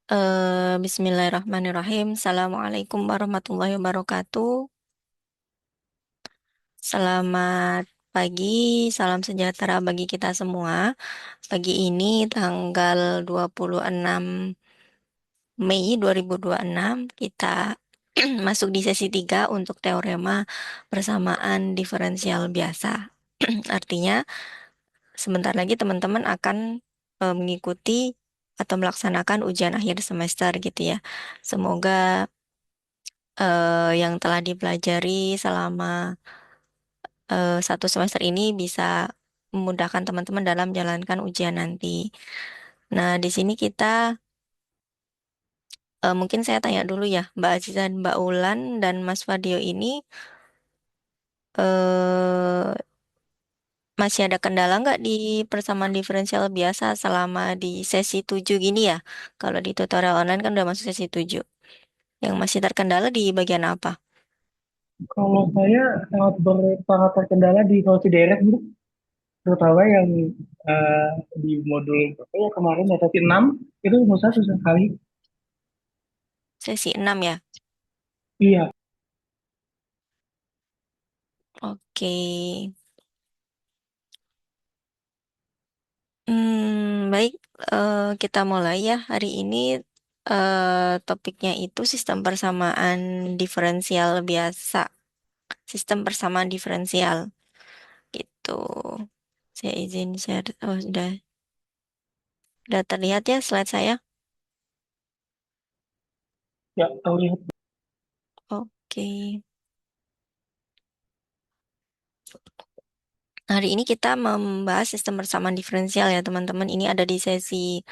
Bismillahirrahmanirrahim. Assalamualaikum warahmatullahi wabarakatuh. Selamat pagi, salam sejahtera bagi kita semua. Pagi ini tanggal 26 Mei 2026 kita masuk di sesi 3 untuk teorema persamaan diferensial biasa. Artinya sebentar lagi teman-teman akan mengikuti atau melaksanakan ujian akhir semester gitu ya. Semoga yang telah dipelajari selama satu semester ini bisa memudahkan teman-teman dalam menjalankan ujian nanti. Nah, di sini kita mungkin saya tanya dulu ya, Mbak Aziza dan Mbak Ulan dan Mas Fadio ini eh, masih ada kendala nggak di persamaan diferensial biasa selama di sesi 7 gini ya? Kalau di tutorial online kan udah masuk sesi 7. Yang masih terkendala di bagian apa? Kalau saya sangat terkendala di Considerate, Bu. Terutama yang eh, di modul berapa ya kemarin ya, tapi 6 itu menurut saya susah sekali. Sesi 6 ya? Iya, Oke. Baik, kita mulai ya. Hari ini topiknya itu sistem persamaan diferensial biasa. Sistem persamaan diferensial gitu. Saya izin share. Oh, sudah terlihat ya slide saya. ya tahu lihat. Oke. Hari ini kita membahas sistem persamaan diferensial ya teman-teman. Ini ada di sesi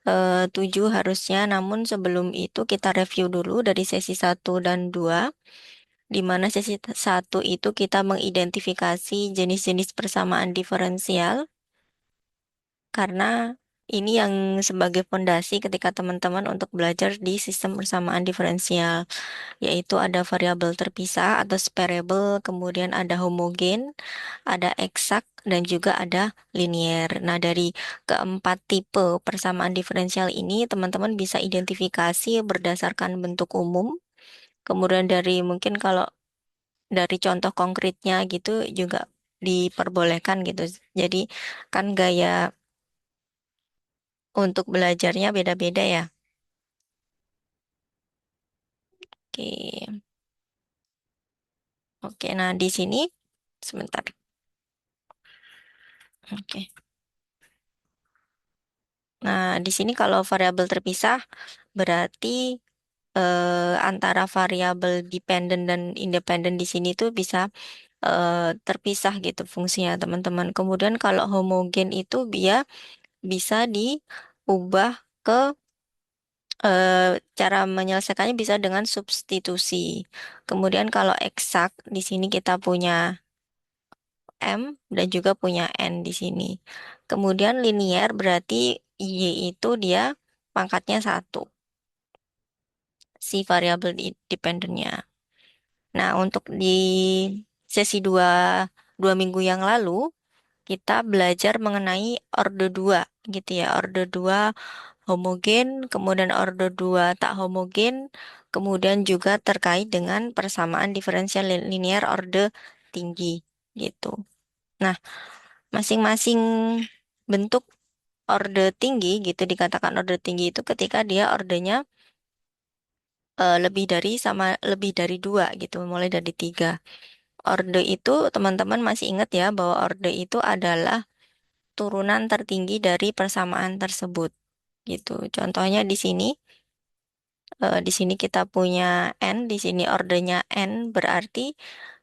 7 harusnya. Namun sebelum itu kita review dulu dari sesi 1 dan 2. Di mana sesi 1 itu kita mengidentifikasi jenis-jenis persamaan diferensial, karena ini yang sebagai fondasi ketika teman-teman untuk belajar di sistem persamaan diferensial, yaitu ada variabel terpisah atau separable, kemudian ada homogen, ada eksak, dan juga ada linier. Nah, dari keempat tipe persamaan diferensial ini, teman-teman bisa identifikasi berdasarkan bentuk umum. Kemudian dari mungkin kalau dari contoh konkretnya gitu juga diperbolehkan gitu. Jadi kan gaya untuk belajarnya beda-beda ya. Oke. Oke, nah di sini sebentar. Oke. Nah, di sini kalau variabel terpisah berarti antara variabel dependent dan independent di sini tuh bisa terpisah gitu fungsinya teman-teman. Kemudian kalau homogen itu dia bisa diubah ke cara menyelesaikannya bisa dengan substitusi. Kemudian kalau eksak di sini kita punya M dan juga punya N di sini. Kemudian linier berarti Y itu dia pangkatnya satu, si variabel dependennya. Nah, untuk di sesi dua minggu yang lalu, kita belajar mengenai orde 2 gitu ya. Orde 2 homogen, kemudian orde 2 tak homogen, kemudian juga terkait dengan persamaan diferensial linear orde tinggi gitu. Nah, masing-masing bentuk orde tinggi gitu dikatakan orde tinggi itu ketika dia ordenya lebih dari dua gitu, mulai dari tiga. Orde itu teman-teman masih ingat ya bahwa orde itu adalah turunan tertinggi dari persamaan tersebut gitu. Contohnya di sini kita punya n, di sini ordenya n berarti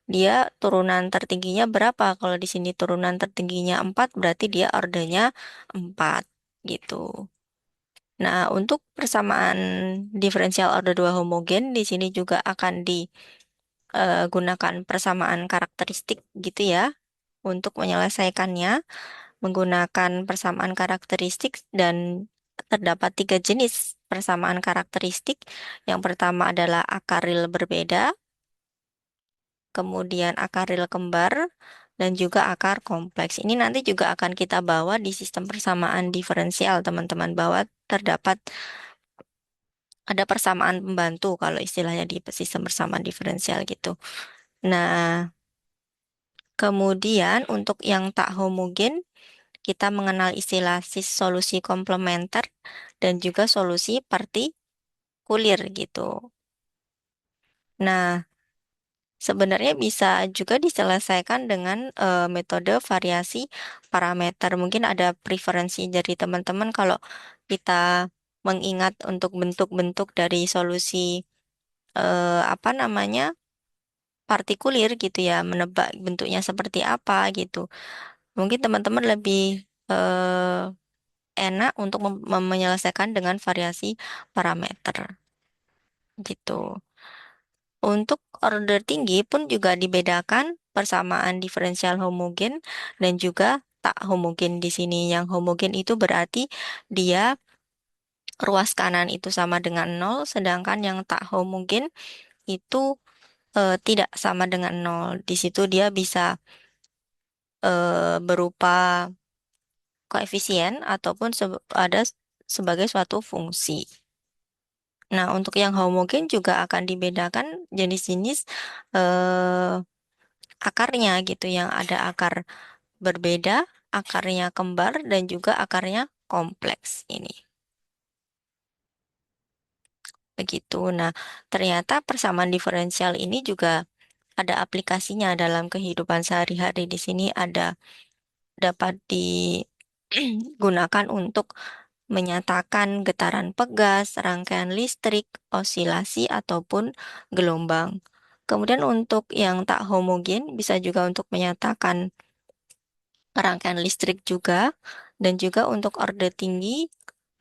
dia turunan tertingginya berapa? Kalau di sini turunan tertingginya 4 berarti dia ordenya 4 gitu. Nah, untuk persamaan diferensial order 2 homogen di sini juga akan digunakan persamaan karakteristik gitu ya untuk menyelesaikannya menggunakan persamaan karakteristik dan terdapat tiga jenis persamaan karakteristik. Yang pertama adalah akaril berbeda, kemudian akaril kembar, dan juga akar kompleks. Ini nanti juga akan kita bawa di sistem persamaan diferensial, teman-teman, bahwa terdapat ada persamaan pembantu kalau istilahnya di sistem persamaan diferensial gitu. Nah, kemudian untuk yang tak homogen, kita mengenal istilah solusi komplementer dan juga solusi partikulir gitu. Nah, sebenarnya bisa juga diselesaikan dengan metode variasi parameter. Mungkin ada preferensi dari teman-teman kalau kita mengingat untuk bentuk-bentuk dari solusi apa namanya partikulir gitu ya, menebak bentuknya seperti apa gitu. Mungkin teman-teman lebih enak untuk menyelesaikan dengan variasi parameter gitu. Untuk order tinggi pun juga dibedakan persamaan diferensial homogen dan juga tak homogen di sini. Yang homogen itu berarti dia ruas kanan itu sama dengan nol, sedangkan yang tak homogen itu tidak sama dengan nol. Di situ dia bisa berupa koefisien ataupun ada sebagai suatu fungsi. Nah, untuk yang homogen juga akan dibedakan jenis-jenis eh, akarnya gitu, yang ada akar berbeda, akarnya kembar, dan juga akarnya kompleks ini. Begitu. Nah, ternyata persamaan diferensial ini juga ada aplikasinya dalam kehidupan sehari-hari. Di sini dapat digunakan untuk menyatakan getaran pegas, rangkaian listrik, osilasi, ataupun gelombang. Kemudian untuk yang tak homogen bisa juga untuk menyatakan rangkaian listrik juga, dan juga untuk orde tinggi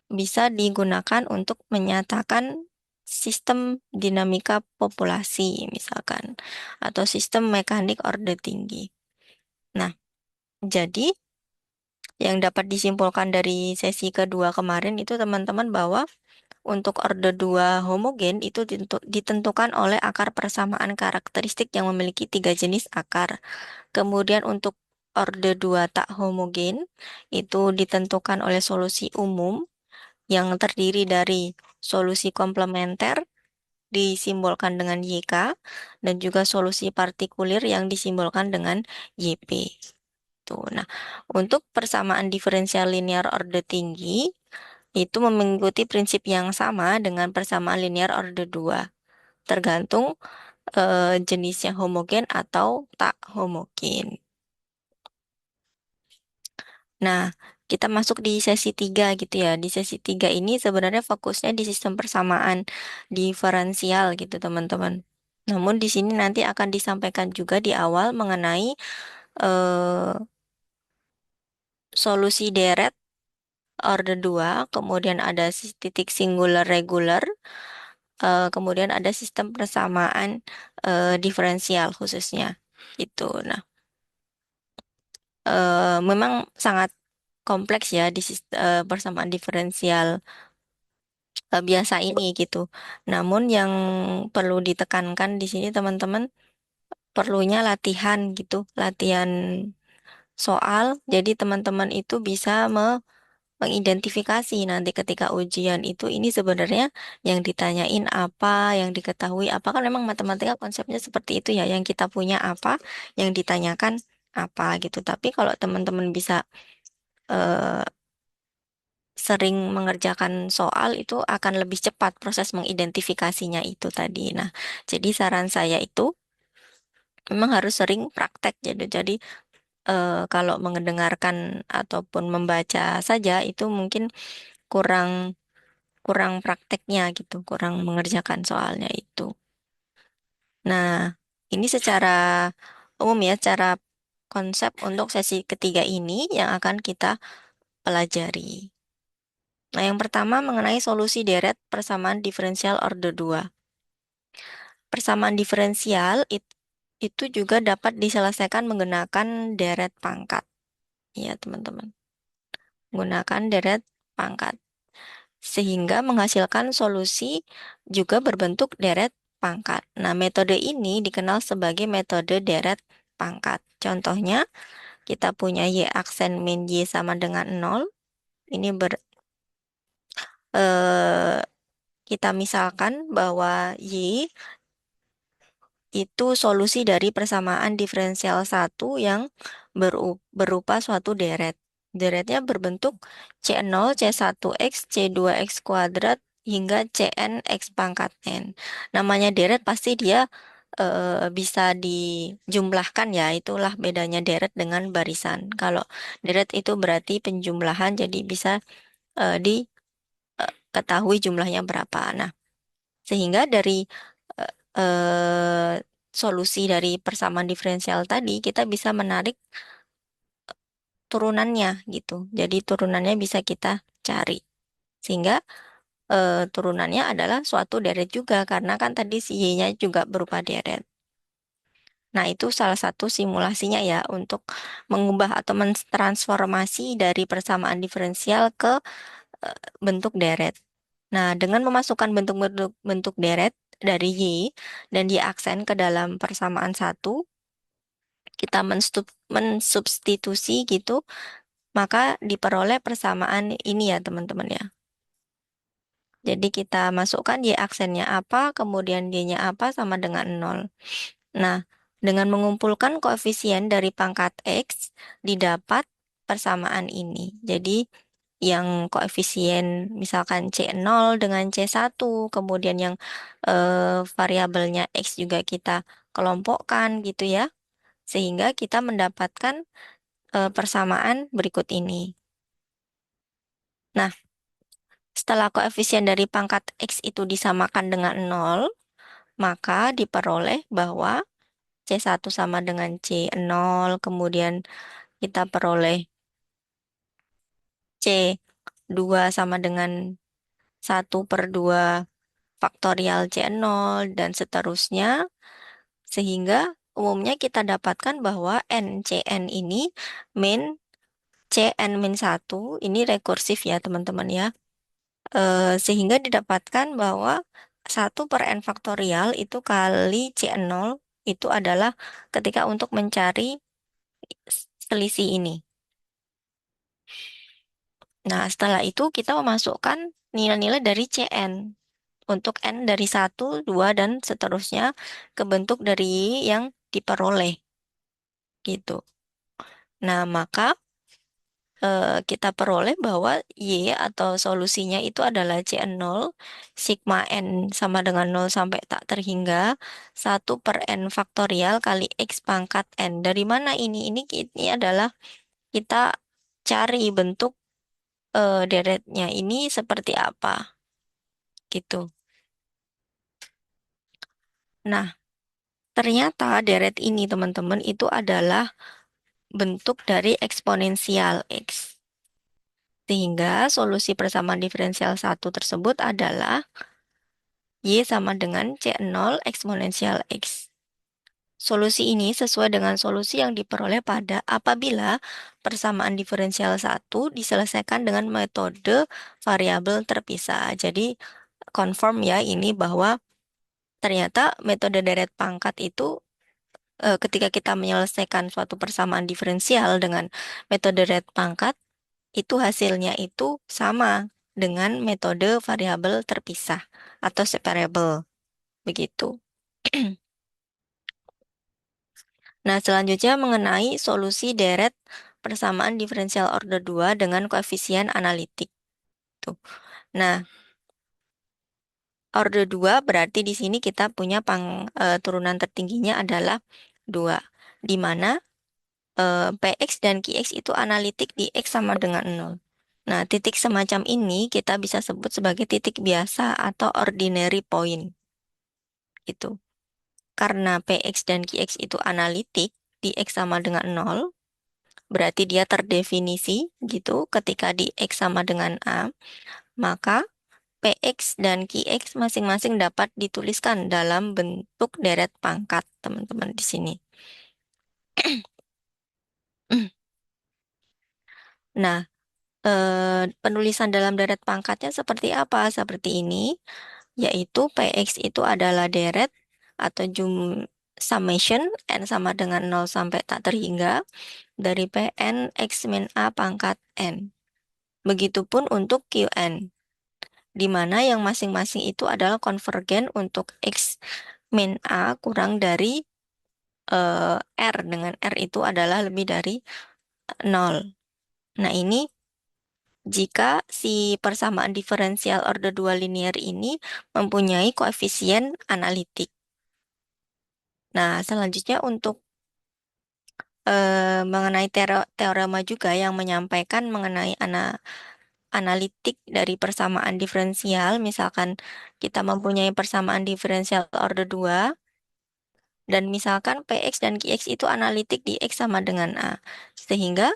bisa digunakan untuk menyatakan sistem dinamika populasi misalkan, atau sistem mekanik orde tinggi. Nah, jadi yang dapat disimpulkan dari sesi kedua kemarin itu teman-teman bahwa untuk orde 2 homogen itu ditentukan oleh akar persamaan karakteristik yang memiliki tiga jenis akar. Kemudian untuk orde 2 tak homogen itu ditentukan oleh solusi umum yang terdiri dari solusi komplementer disimbolkan dengan YK dan juga solusi partikulir yang disimbolkan dengan YP. Tuh. Nah, untuk persamaan diferensial linear orde tinggi itu mengikuti prinsip yang sama dengan persamaan linear orde 2, tergantung jenisnya homogen atau tak homogen. Nah, kita masuk di sesi 3 gitu ya. Di sesi 3 ini sebenarnya fokusnya di sistem persamaan diferensial gitu, teman-teman. Namun di sini nanti akan disampaikan juga di awal mengenai eh, solusi deret orde 2, kemudian ada titik singular regular, kemudian ada sistem persamaan diferensial khususnya. Itu. Nah, memang sangat kompleks ya di persamaan diferensial biasa ini gitu. Namun yang perlu ditekankan di sini teman-teman perlunya latihan gitu, latihan soal. Jadi teman-teman itu bisa mengidentifikasi nanti ketika ujian itu ini sebenarnya yang ditanyain apa, yang diketahui apa, kan memang matematika konsepnya seperti itu ya, yang kita punya apa, yang ditanyakan apa gitu. Tapi kalau teman-teman bisa eh, sering mengerjakan soal itu akan lebih cepat proses mengidentifikasinya itu tadi. Nah, jadi saran saya itu memang harus sering praktek gitu. Jadi kalau mendengarkan ataupun membaca saja itu mungkin kurang kurang prakteknya gitu, kurang mengerjakan soalnya itu. Nah, ini secara umum ya, cara konsep untuk sesi ketiga ini yang akan kita pelajari. Nah, yang pertama mengenai solusi deret persamaan diferensial orde 2. Persamaan diferensial itu juga dapat diselesaikan menggunakan deret pangkat. Ya, teman-teman. Menggunakan deret pangkat. Sehingga menghasilkan solusi juga berbentuk deret pangkat. Nah, metode ini dikenal sebagai metode deret pangkat. Contohnya, kita punya Y aksen min Y sama dengan nol. Ini kita misalkan bahwa Y itu solusi dari persamaan diferensial satu yang berupa suatu deret. Deretnya berbentuk C0, C1X, C2X kuadrat, hingga Cn X pangkat N. Namanya deret pasti dia bisa dijumlahkan ya, itulah bedanya deret dengan barisan. Kalau deret itu berarti penjumlahan, jadi bisa diketahui jumlahnya berapa. Nah, sehingga dari eh, solusi dari persamaan diferensial tadi, kita bisa menarik turunannya gitu. Jadi turunannya bisa kita cari. Sehingga turunannya adalah suatu deret juga, karena kan tadi si Y-nya juga berupa deret. Nah, itu salah satu simulasinya ya untuk mengubah atau mentransformasi dari persamaan diferensial ke bentuk deret. Nah, dengan memasukkan bentuk-bentuk bentuk deret dari Y dan diaksen ke dalam persamaan satu, kita mensubstitusi gitu, maka diperoleh persamaan ini ya teman-teman ya. Jadi kita masukkan Y aksennya apa, kemudian Y-nya apa sama dengan nol. Nah, dengan mengumpulkan koefisien dari pangkat X, didapat persamaan ini. Jadi, yang koefisien misalkan C0 dengan C1, kemudian yang variabelnya X juga kita kelompokkan gitu ya, sehingga kita mendapatkan persamaan berikut ini. Nah, setelah koefisien dari pangkat X itu disamakan dengan nol, maka diperoleh bahwa C1 sama dengan C0, kemudian kita peroleh C2 sama dengan 1/2 faktorial C0, dan seterusnya, sehingga umumnya kita dapatkan bahwa NCN ini min Cn-1, ini rekursif ya teman-teman ya. Sehingga didapatkan bahwa 1/n faktorial itu kali C0 itu adalah ketika untuk mencari selisih ini. Nah, setelah itu kita memasukkan nilai-nilai dari Cn untuk n dari 1, 2, dan seterusnya ke bentuk dari yang diperoleh gitu. Nah, maka kita peroleh bahwa Y atau solusinya itu adalah Cn0 sigma n sama dengan 0 sampai tak terhingga 1/n faktorial kali X pangkat n. Dari mana ini? Ini adalah kita cari bentuk deretnya ini seperti apa gitu. Nah, ternyata deret ini teman-teman itu adalah bentuk dari eksponensial X. Sehingga solusi persamaan diferensial satu tersebut adalah Y sama dengan C0 eksponensial X. Solusi ini sesuai dengan solusi yang diperoleh pada apabila persamaan diferensial satu diselesaikan dengan metode variabel terpisah. Jadi, confirm ya ini bahwa ternyata metode deret pangkat itu ketika kita menyelesaikan suatu persamaan diferensial dengan metode deret pangkat, itu hasilnya itu sama dengan metode variabel terpisah atau separable. Begitu. Nah, selanjutnya mengenai solusi deret persamaan diferensial order 2 dengan koefisien analitik. Tuh. Nah, order 2 berarti di sini kita punya turunan tertingginya adalah 2, di mana Px dan Qx itu analitik di X sama dengan nol. Nah, titik semacam ini kita bisa sebut sebagai titik biasa atau ordinary point. Gitu. Karena Px dan Qx itu analitik di X sama dengan nol, berarti dia terdefinisi gitu ketika di X sama dengan A, maka Px dan Qx masing-masing dapat dituliskan dalam bentuk deret pangkat, teman-teman di sini. Nah, penulisan dalam deret pangkatnya seperti apa? Seperti ini, yaitu Px itu adalah deret atau summation n sama dengan 0 sampai tak terhingga dari Pn x min A pangkat n. Begitupun untuk Qn. di mana yang masing-masing itu adalah konvergen untuk X min A kurang dari R, dengan R itu adalah lebih dari nol. Nah, ini jika si persamaan diferensial order 2 linear ini mempunyai koefisien analitik. Nah, selanjutnya untuk mengenai teorema juga yang menyampaikan mengenai analitik dari persamaan diferensial, misalkan kita mempunyai persamaan diferensial order 2 dan misalkan Px dan Qx itu analitik di X sama dengan A. Sehingga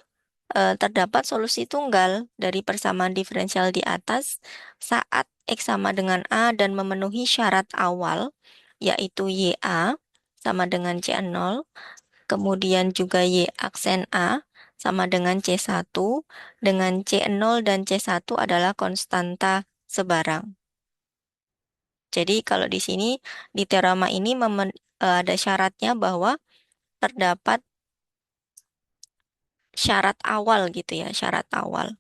terdapat solusi tunggal dari persamaan diferensial di atas saat X sama dengan A dan memenuhi syarat awal, yaitu YA sama dengan C0, kemudian juga Y aksen A sama dengan C1, dengan C0 dan C1 adalah konstanta sebarang. Jadi kalau di sini, di teorema ini ada syaratnya bahwa terdapat syarat awal gitu ya, syarat awal.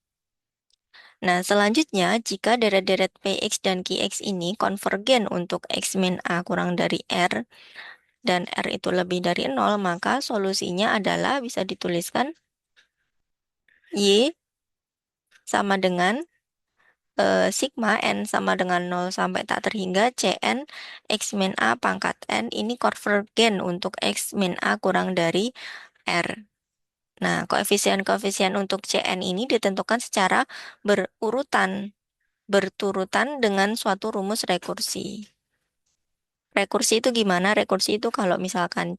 Nah, selanjutnya, jika deret-deret Px dan Qx ini konvergen untuk X min A kurang dari R, dan R itu lebih dari nol, maka solusinya adalah bisa dituliskan Y sama dengan sigma N sama dengan nol sampai tak terhingga Cn X min A pangkat N ini konvergen untuk X min A kurang dari R. Nah, koefisien-koefisien untuk Cn ini ditentukan secara berurutan berturutan dengan suatu rumus rekursi. Rekursi itu gimana? Rekursi itu kalau misalkan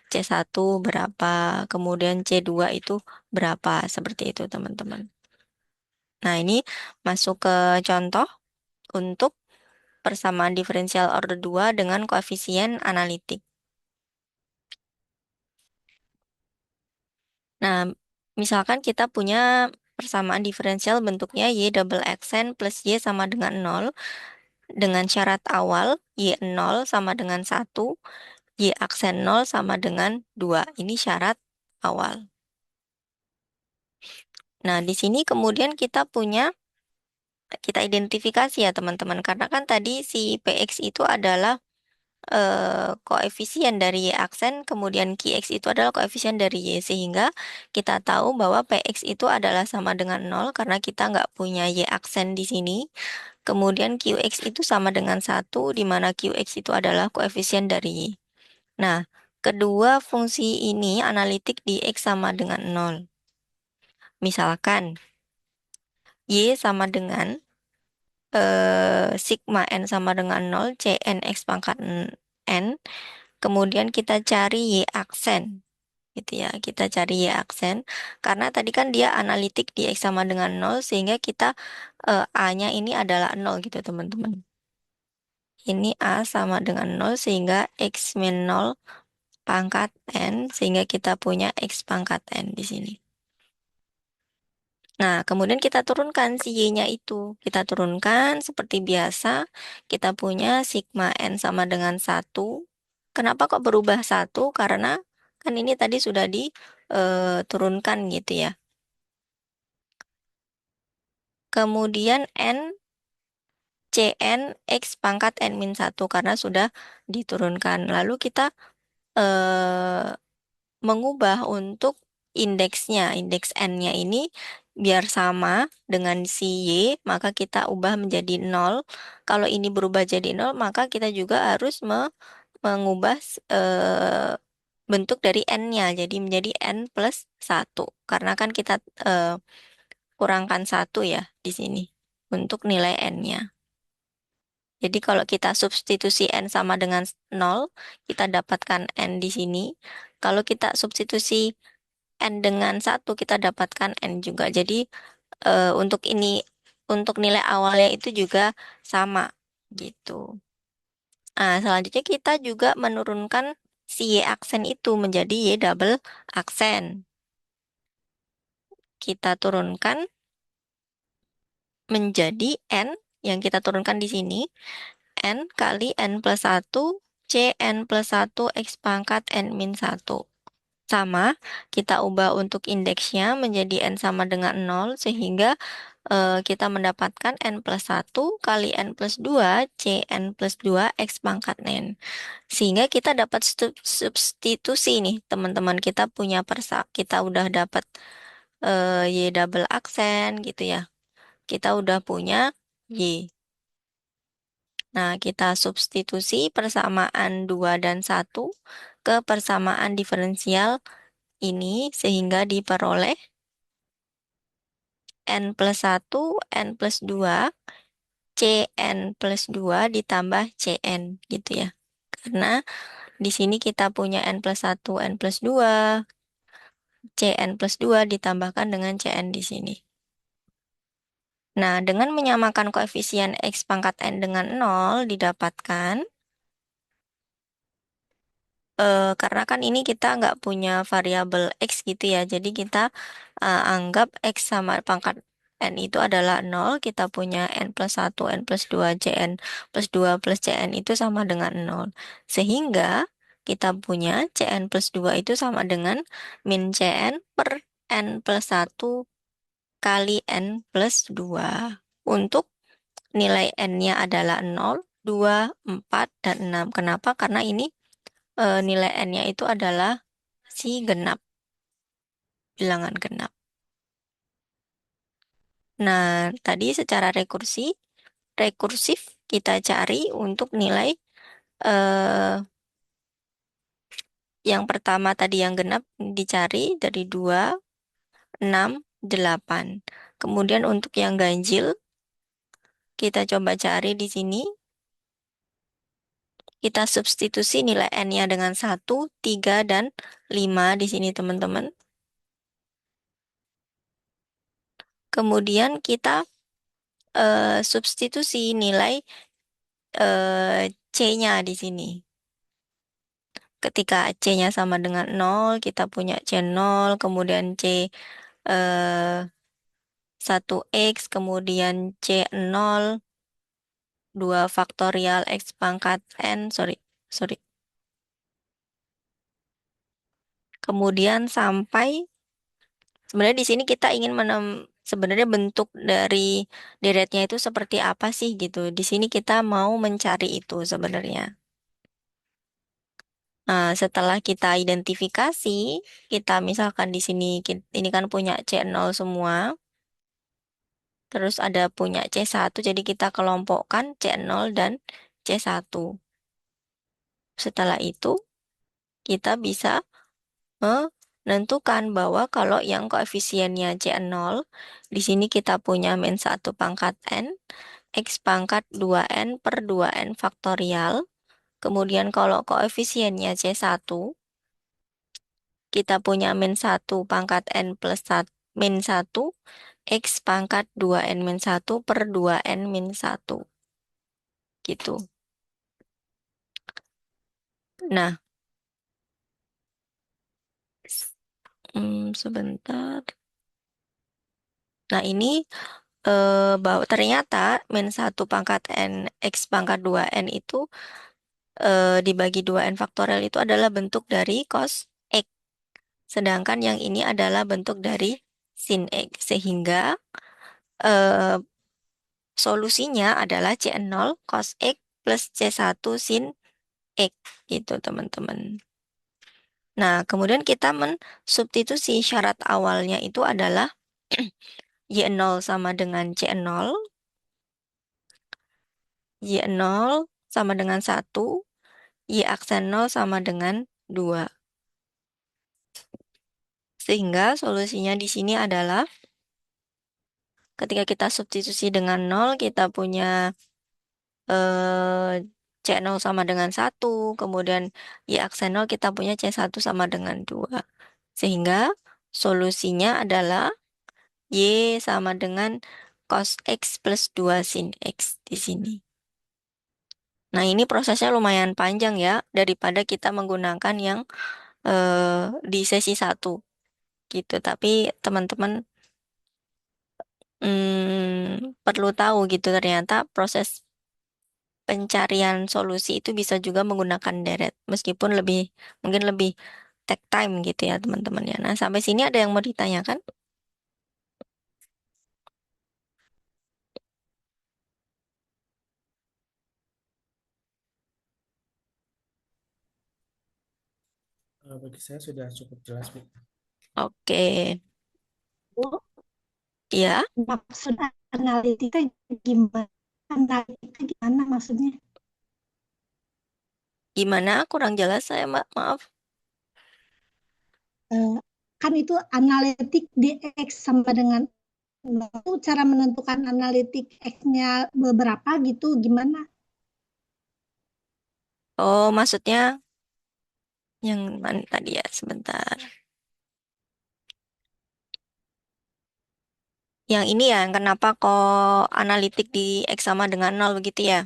C1 berapa, kemudian C2 itu berapa, seperti itu teman-teman. Nah, ini masuk ke contoh untuk persamaan diferensial order 2 dengan koefisien analitik. Nah, misalkan kita punya persamaan diferensial bentuknya Y double aksen plus Y sama dengan nol dengan syarat awal Y0 sama dengan satu, Y aksen nol sama dengan 2. Ini syarat awal. Nah, di sini kemudian kita identifikasi ya teman-teman. Karena kan tadi si Px itu adalah koefisien dari Y aksen, kemudian Qx itu adalah koefisien dari Y. Sehingga kita tahu bahwa Px itu adalah sama dengan nol karena kita nggak punya Y aksen di sini. Kemudian Qx itu sama dengan satu, di mana Qx itu adalah koefisien dari Y. Nah, kedua fungsi ini analitik di X sama dengan nol. Misalkan, Y sama dengan sigma N sama dengan nol Cn X pangkat N. Kemudian kita cari Y aksen, gitu ya. Kita cari Y aksen. Karena tadi kan dia analitik di X sama dengan nol sehingga kita A-nya ini adalah nol gitu, teman-teman. Ini A sama dengan nol sehingga X min nol pangkat N, sehingga kita punya X pangkat N di sini. Nah, kemudian kita turunkan si Y-nya itu. Kita turunkan seperti biasa. Kita punya sigma N sama dengan satu. Kenapa kok berubah satu? Karena kan ini tadi sudah diturunkan gitu ya. Kemudian N, Cn, X pangkat N min satu karena sudah diturunkan. Lalu kita eh, mengubah untuk indeksnya, indeks N-nya ini biar sama dengan si Y, maka kita ubah menjadi nol. Kalau ini berubah jadi nol, maka kita juga harus mengubah bentuk dari N-nya, jadi menjadi N plus satu. Karena kan kita eh, kurangkan satu ya di sini untuk nilai N-nya. Jadi kalau kita substitusi N sama dengan nol, kita dapatkan N di sini. Kalau kita substitusi N dengan satu kita dapatkan N juga. Jadi untuk ini, untuk nilai awalnya itu juga sama gitu. Nah, selanjutnya kita juga menurunkan si Y aksen itu menjadi Y double aksen. Kita turunkan menjadi N yang kita turunkan di sini. N kali N plus satu C N plus satu X pangkat N min satu. sama, kita ubah untuk indeksnya menjadi N sama dengan 0, sehingga kita mendapatkan N plus 1 kali N plus 2 Cn plus 2 X pangkat N. Sehingga kita dapat substitusi nih, teman-teman. Kita udah dapat Y double aksen gitu ya. Kita udah punya Y. Nah, kita substitusi persamaan 2 dan 1 ke persamaan diferensial ini sehingga diperoleh N plus 1, N plus 2, Cn plus 2 ditambah Cn gitu ya. Karena di sini kita punya N plus 1, N plus 2, Cn plus 2 ditambahkan dengan Cn di sini. Nah, dengan menyamakan koefisien X pangkat N dengan 0 didapatkan, karena kan ini kita nggak punya variabel X gitu ya, jadi kita anggap X sama pangkat N itu adalah 0, kita punya N plus 1, N plus 2, Cn plus 2 plus Cn itu sama dengan 0. Sehingga kita punya Cn plus 2 itu sama dengan min Cn per N plus 1 kali N plus 2. Untuk nilai N-nya adalah 0, 2, 4, dan 6. Kenapa? Karena ini nilai N-nya itu adalah si genap, bilangan genap. Nah, tadi secara rekursif kita cari untuk nilai eh, yang pertama tadi yang genap dicari dari 2, 6, 8. Kemudian untuk yang ganjil kita coba cari di sini. Kita substitusi nilai N-nya dengan 1, 3, dan 5 di sini teman-teman. Kemudian kita substitusi nilai C-nya di sini. Ketika C-nya sama dengan 0, kita punya C0, kemudian C eh, 1X, kemudian C0, 2 faktorial X pangkat N, sorry, sorry. Kemudian sampai, sebenarnya di sini kita ingin sebenarnya bentuk dari deretnya itu seperti apa sih gitu. Di sini kita mau mencari itu sebenarnya. Nah, setelah kita identifikasi, kita misalkan di sini ini kan punya C0 semua, terus ada punya C1, jadi kita kelompokkan C0 dan C1. Setelah itu, kita bisa menentukan bahwa kalau yang koefisiennya C0, di sini kita punya min 1 pangkat N, X pangkat 2N per 2N faktorial. Kemudian kalau koefisiennya C1, kita punya min 1 pangkat N plus 1, min 1, X pangkat 2N min 1 per 2N min 1. Gitu. Nah, sebentar. Nah, ini bahwa ternyata min 1 pangkat N, X pangkat 2N itu dibagi 2N faktorial itu adalah bentuk dari cos X. Sedangkan yang ini adalah bentuk dari sin X. Sehingga eh, solusinya adalah C0 cos X plus C1 sin X. Gitu, teman-teman. Nah, kemudian kita mensubstitusi syarat awalnya itu adalah Y0 sama dengan C0, Y0 sama dengan 1, Y aksen 0 sama dengan 2. Sehingga solusinya di sini adalah ketika kita substitusi dengan 0, kita punya C0 sama dengan 1, kemudian Y aksen 0 kita punya C1 sama dengan 2. Sehingga solusinya adalah Y sama dengan cos X plus 2 sin X di sini. Nah, ini prosesnya lumayan panjang ya, daripada kita menggunakan yang di sesi satu gitu. Tapi teman-teman perlu tahu gitu, ternyata proses pencarian solusi itu bisa juga menggunakan deret, meskipun mungkin lebih take time gitu ya teman-teman ya. Nah, sampai sini ada yang mau ditanyakan? Bagi saya sudah cukup jelas, Bu. Oke, Bu, ya. maksud analitika gimana? Analitika gimana maksudnya? Gimana? Kurang jelas saya, Mbak. Maaf. Eh, kan itu analitik di X sama dengan itu cara menentukan analitik X-nya beberapa gitu gimana? Oh, maksudnya yang mana tadi ya? Sebentar. Yang ini ya, yang kenapa kok analitik di X sama dengan nol begitu ya?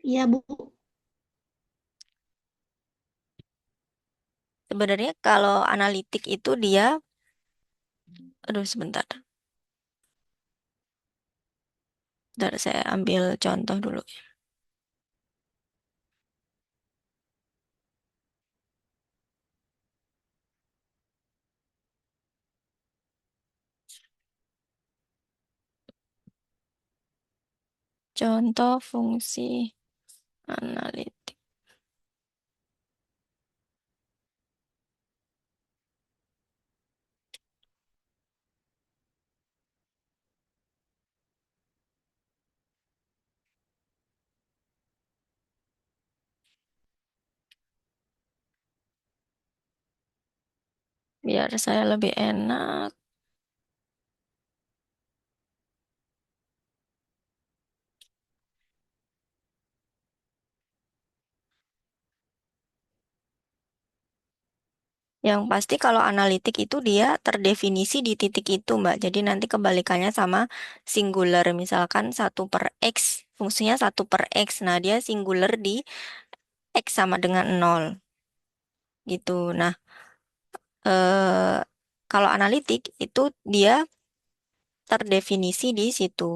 Iya Bu. Sebenarnya kalau analitik itu dia, aduh sebentar. Bentar, saya ambil contoh dulu. Contoh fungsi analitik. Biar saya lebih enak. Yang pasti kalau analitik itu dia terdefinisi di titik itu, Mbak. Jadi nanti kebalikannya sama singular. Misalkan satu per X, fungsinya satu per X. Nah, dia singular di X sama dengan nol gitu. Nah, eh, kalau analitik itu dia terdefinisi di situ.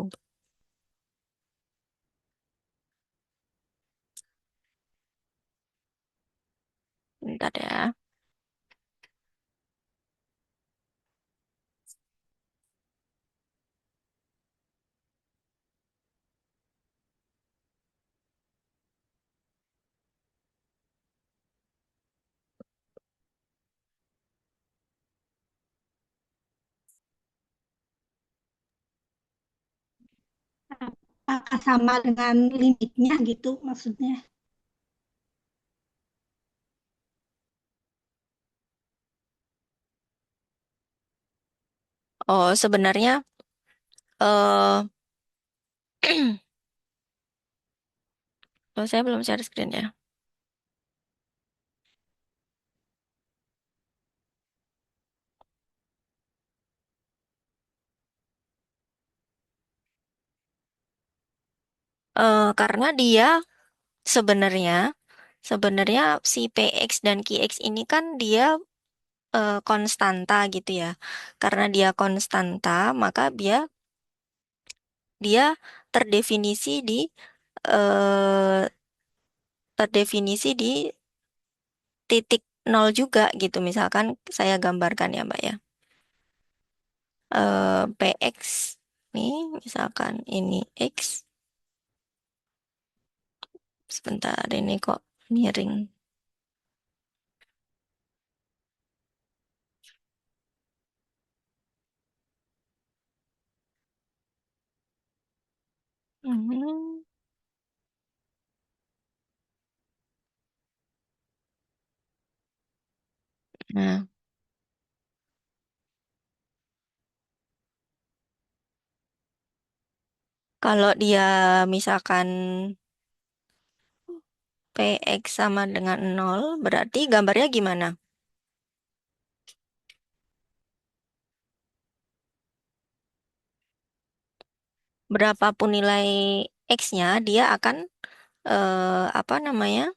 Bentar ya. Apakah sama dengan limitnya gitu maksudnya? Oh, sebenarnya eh oh, saya belum share screen ya. Karena dia sebenarnya sebenarnya si PX dan QX ini kan dia konstanta gitu ya. Karena dia konstanta, maka dia terdefinisi di eh, terdefinisi di titik nol juga gitu. Misalkan saya gambarkan ya, Mbak ya. PX nih, misalkan ini X. Sebentar, ini kok miring. Hmm. Nah, kalau dia misalkan PX sama dengan nol, berarti gambarnya gimana? Berapapun nilai X-nya, dia akan apa namanya?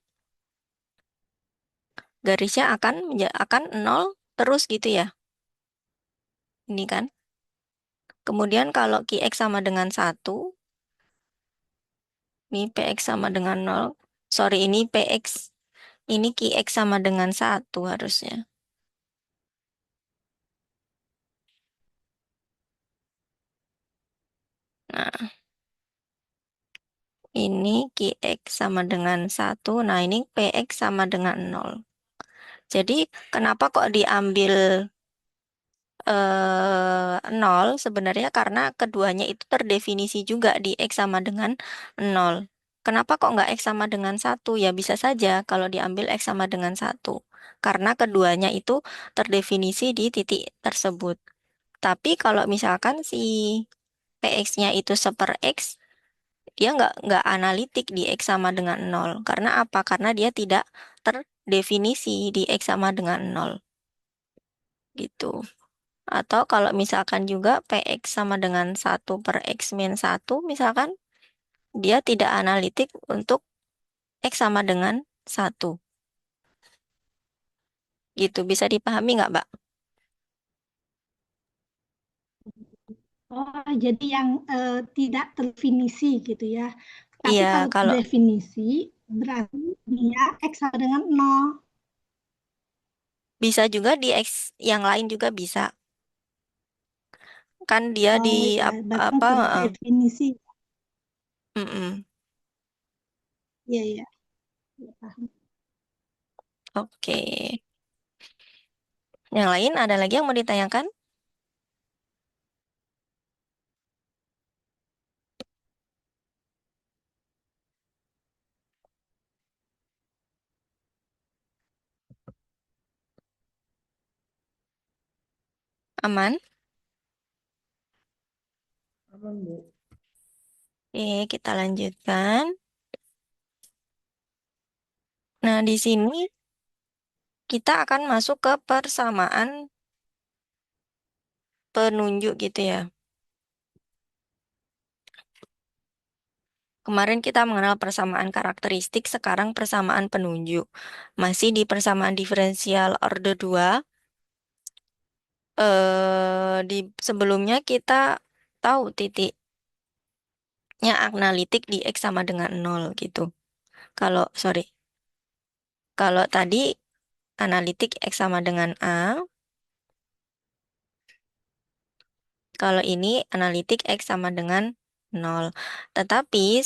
Garisnya akan nol terus gitu ya. Ini kan. Kemudian kalau QX sama dengan satu, ini PX sama dengan nol. Sorry, ini PX. Ini Qx sama dengan satu harusnya. Nah, ini Qx sama dengan satu. Nah, ini Px sama dengan nol. Jadi, kenapa kok diambil nol? Sebenarnya karena keduanya itu terdefinisi juga di X sama dengan nol. Kenapa kok nggak X sama dengan satu? Ya bisa saja kalau diambil X sama dengan satu. Karena keduanya itu terdefinisi di titik tersebut. Tapi kalau misalkan si PX-nya itu seper X, dia nggak analitik di X sama dengan nol. Karena apa? Karena dia tidak terdefinisi di X sama dengan nol. Gitu. Atau kalau misalkan juga PX sama dengan satu per X min satu, misalkan, dia tidak analitik untuk X sama dengan satu. Gitu. Bisa dipahami nggak, Mbak? Oh, jadi yang tidak terdefinisi gitu ya. Tapi Iya, kalau kalau terdefinisi berarti dia X sama dengan nol. bisa juga di X yang lain juga bisa. Kan dia di Oh ya, berarti yang apa? terdefinisi. Mm-mm. Iya, iya. Iya, paham. Oke. Yang lain ada lagi yang mau ditanyakan? Aman? Aman, Bu. Oke, kita lanjutkan. Nah, di sini kita akan masuk ke persamaan penunjuk gitu ya. Kemarin kita mengenal persamaan karakteristik, sekarang persamaan penunjuk. Masih di persamaan diferensial order 2. Di sebelumnya kita tahu titiknya analitik di X sama dengan nol gitu. Sorry, kalau tadi analitik X sama dengan A, kalau ini analitik X sama dengan nol. Tapi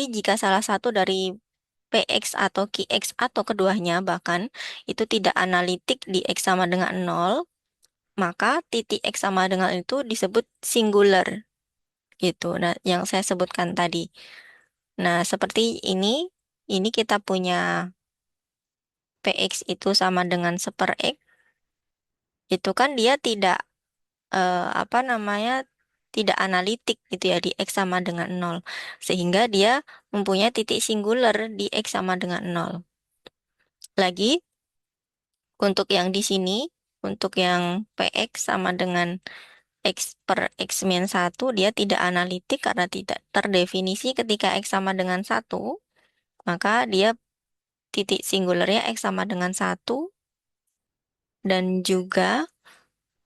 jika salah satu dari PX atau QX atau keduanya bahkan itu tidak analitik di X sama dengan nol, maka titik X sama dengan itu disebut singular gitu. Nah, yang saya sebutkan tadi. Nah, seperti ini kita punya PX itu sama dengan seper X, itu kan dia tidak apa namanya, tidak analitik gitu ya di X sama dengan nol. Sehingga dia mempunyai titik singular di X sama dengan nol. Lagi, untuk yang di sini, untuk yang PX sama dengan X per X min satu, dia tidak analitik karena tidak terdefinisi ketika X sama dengan satu, maka dia titik singularnya X sama dengan satu, dan juga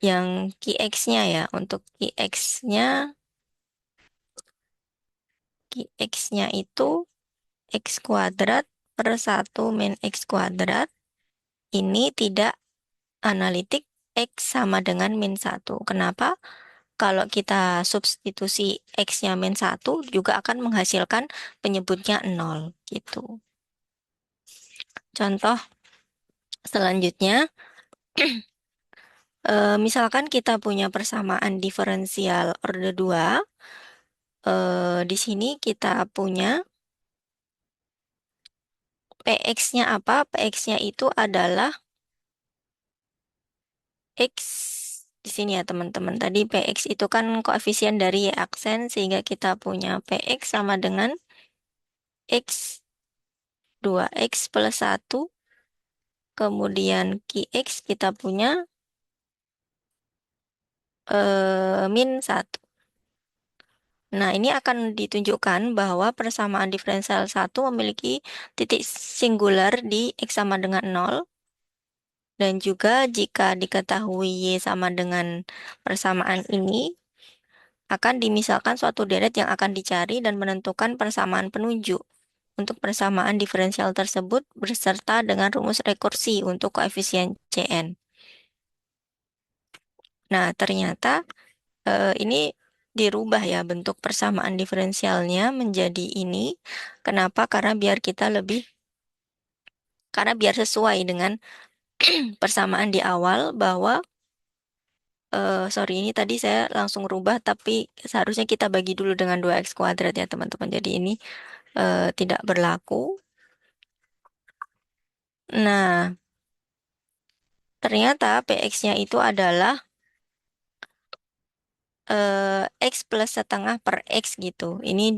yang QX-nya ya, untuk QX-nya itu X kuadrat per satu min X kuadrat, ini tidak analitik X sama dengan min satu. Kenapa? Kalau kita substitusi X-nya min satu juga akan menghasilkan penyebutnya nol gitu. Contoh selanjutnya, misalkan kita punya persamaan diferensial order 2, di sini kita punya PX-nya apa? PX-nya itu adalah X di sini ya teman-teman. Tadi PX itu kan koefisien dari Y aksen, sehingga kita punya PX sama dengan X 2X plus satu, kemudian QX kita punya min satu. Nah, ini akan ditunjukkan bahwa persamaan diferensial satu memiliki titik singular di X sama dengan nol, dan juga jika diketahui Y sama dengan persamaan ini, akan dimisalkan suatu deret yang akan dicari dan menentukan persamaan penunjuk. untuk persamaan diferensial tersebut berserta dengan rumus rekursi untuk koefisien Cn. Nah, ternyata ini dirubah ya bentuk persamaan diferensialnya menjadi ini. Kenapa? Karena biar sesuai dengan persamaan di awal bahwa sorry ini tadi saya langsung rubah tapi seharusnya kita bagi dulu dengan 2x kuadrat ya teman-teman. Jadi ini tidak berlaku. Nah, ternyata px-nya itu adalah x plus setengah per x gitu. Ini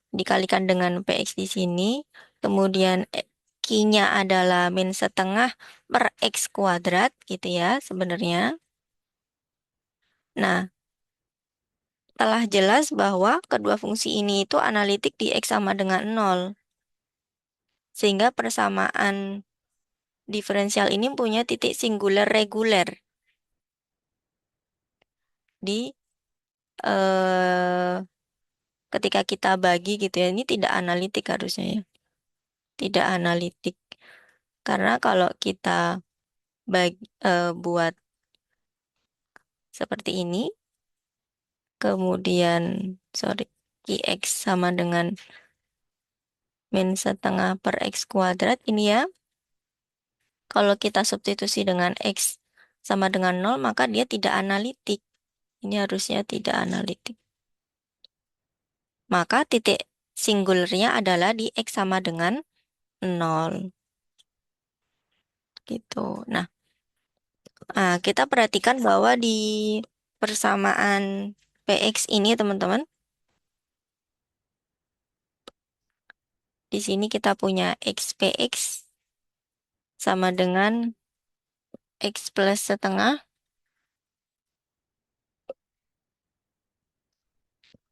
dikalikan dengan px di sini. Kemudian q-nya adalah min setengah per x kuadrat gitu ya sebenarnya. Nah, telah jelas bahwa kedua fungsi ini itu analitik di x sama dengan 0. Sehingga persamaan diferensial ini punya titik singular reguler di eh, ketika kita bagi gitu ya. Ini tidak analitik harusnya ya. Tidak analitik. Karena kalau kita buat seperti ini, kemudian sorry, X sama dengan min setengah per X kuadrat ini ya. Kalau kita substitusi dengan X sama dengan 0, maka dia tidak analitik. Ini harusnya tidak analitik. Maka titik singularnya adalah di X sama dengan 0. Gitu. Kita perhatikan bahwa di persamaan PX ini teman-teman, di sini kita punya XPX sama dengan X plus setengah